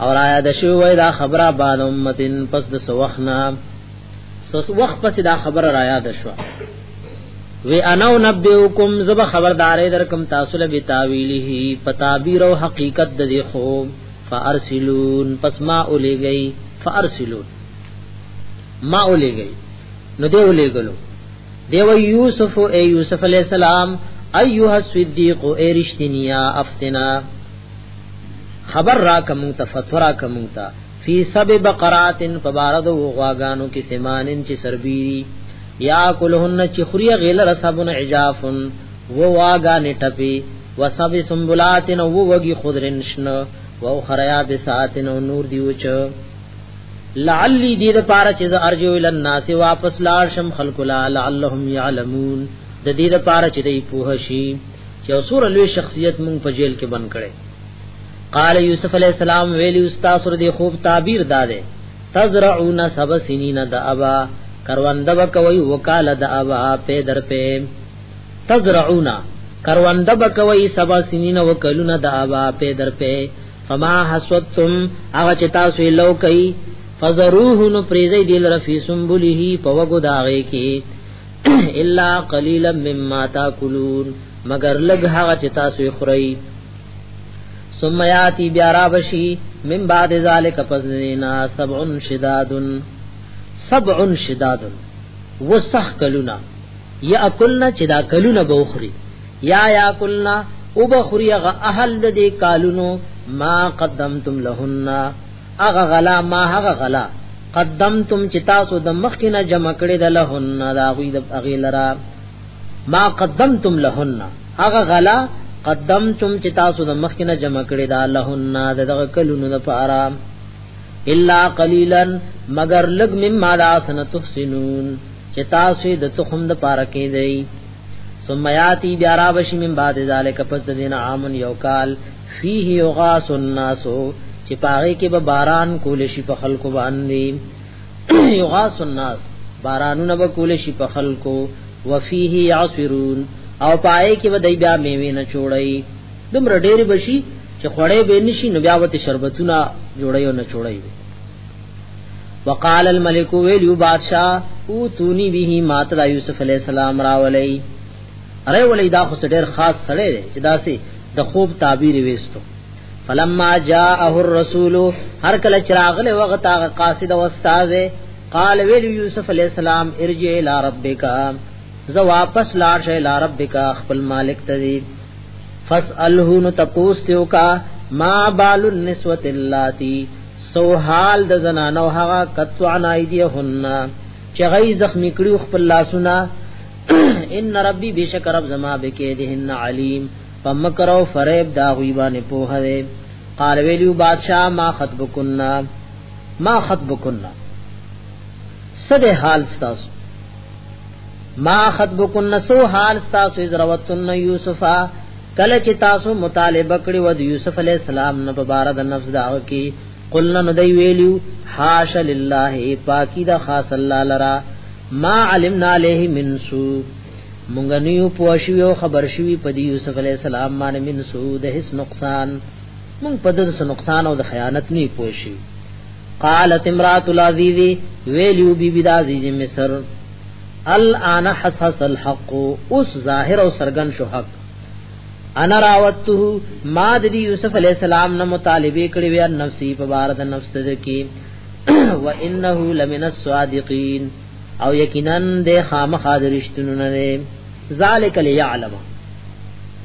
اور آیا د شو وای دا خبره بعد امتن پس د سوخنا وخت پس دا خبره را یاد شو. وی انو نبئکم زب خبردارې درکم تاسو له بتاویله په تعبیر او حقیقت د دې خوب. فارسلون پس ما الی گئی فارسلون ما اولے گئی نو دیو لے گلو دیو یوسف اے یوسف علیہ السلام ایوہ الصدیق اے رشتنیا افتنا خبر را کمونتا فتورا کمونتا فی سب بقرات فبارد و غواگانو کی سمانن چی سربیری یا کلہن چی خوری غیل رسابن عجافن و واگان ٹپی و سب سنبلاتن و وگی خودرنشن و خریا بساتن و نور دیوچ. لعلی دې د پاره چې ارجو ال الناس واپس لاړ شم خلق لا لعلهم يعلمون د دې د پاره چې دی پوه شي چې اوسور لوی شخصیت مونږ په جیل کې بند کړي. قال یوسف علیہ السلام ویلی استاد سره دی خوب تعبیر داده تزرعون سب سنین دابا کرونده بکوي وکاله دابا په در په تزرعون کرونده بکوي سب سنین وکلون دابا په در په فما حسوتم هغه چې تاسو لو کوي فذروه نو پریزی دیل رفی سنبوله پوگو داغے کی الا قلیلا مما تاکلون مگر لگ حقا چتا سوی خورئی. ثم یاتی بیارا بشی من بعد ذالک پزنینا سبع شداد وسخ کلونا یا اکلنا چدا کلونا بوخری یا کلنا او بخری اغا احل دے کالونو ما قدمتم لہننا اغا غلا ما هغه غلا قدمتم چتاسو د مخکنا جمع کړي د لهن دا غوی د اغیلرا ما قدمتم لهن هغه غلا قدمتم چتاسو د مخکنا جمع کړي د لهن دغه کلونو د پارا الا قليلا مگر لګ مما دا سن تحسنون چتاسو د تخم د پارا کې دی ثم یاتی بیارا بشی من بعد ذالک پس دین عامن یوکال فیه یغاث الناس چې پاره کې به باران کول شي په خلکو باندې یغاث الناس بارانونه به کول شي په خلکو وفيه يعصرون او پای کې به دای بیا میوه نه چوړی دومره ډېر بشي چې خړې به نشي نو بیا وته شربتونه جوړي او نه چوړی وقال الملك ویلو بادشاہ او تونی به مات را یوسف علیہ السلام راولای اره ولې دا خو ډېر خاص سره دی چې داسې د خوب تعبیر وېستو فلما جاءه الرسول هر کله چراغ له وخت هغه قاصد او استاد قال ویل یوسف علیہ السلام ارجع الى ربک ز واپس لاړ شه الى ربک خپل مالک ته فاساله نو تپوستیو کا ما بال النسوه اللاتی سو حال د زنانو هغه قطعن ایدیهن چې غي زخمی کړي خپل لاسونه ان ربی بیشک رب زما بکیدهن علیم فمکر او فریب دا غیبان په هده قال ویلو بادشاہ ما خطبکنا صد حال ستاسو ما خطبکنا سو حال ستاسو ذروتن یوسفا کله چې تاسو مطالبه کړی و د یوسف علی السلام نه په بار د نفس دا کی قلنا ندی ویلو حاش لله پاکی دا خاص الله لرا ما علمنا علیه من سو مونږ نیو پوښیو خبر شوی په دی یوسف علی السلام باندې من سود هیڅ نقصان مونږ په دغه نقصان او د خیانت نه پوښی قالت امراه العزیز ویلو بی بی د عزیز مصر الان حسس الحق اس ظاهر او سرغن شو حق انا راوته ما د یوسف علی السلام نه مطالبه کړی و نفسی په بار د نفس ته کی و انه لمن الصادقین او یقینا د خامخا درشتونو نه ذالک لیعلم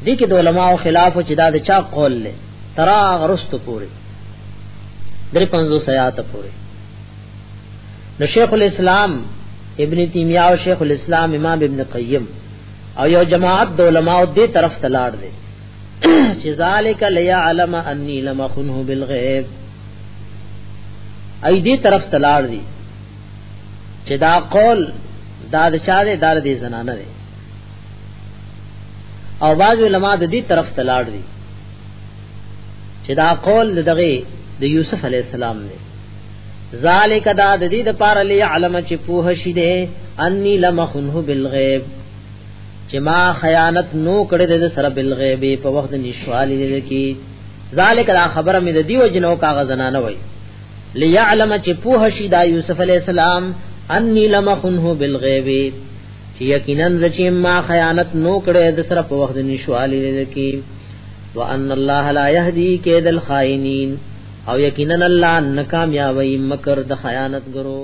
دې کې د علماء خلاف چې دا د چا قول له ترا غرست پوری در 500 آیات پوری نو شیخ الاسلام ابن تیمیہ او شیخ الاسلام امام ابن قیم او یو جماعت د علماء دې طرف تلاړ دي چې ذالک لیعلم انی لمخنه بالغیب ای دې طرف تلاړ دي چې دا قول دا د چا دی دا د زنانه دی او باز علماء د دې طرف تلاړ دي چې دا قول دغه د یوسف علی السلام دی ذالک دا د دې د پار لی علم چې پوه شي دی انی لمخنه بالغیب چې ما خیانت نو کړې د سره بالغیب په وخت نشوالی دې کې ذالک دا خبره مې د دیو جنو کاغذ نه وای لیعلم چې پوه شي دا یوسف علی السلام انی لمخنه بالغیب چې یقینا چې ما خیانت نو کړې د سره په وخت نشوالی دې کې وان الله لا يهدي كيد الخائنين او یقینا الله ناکامیابی مکر د خیانت ګرو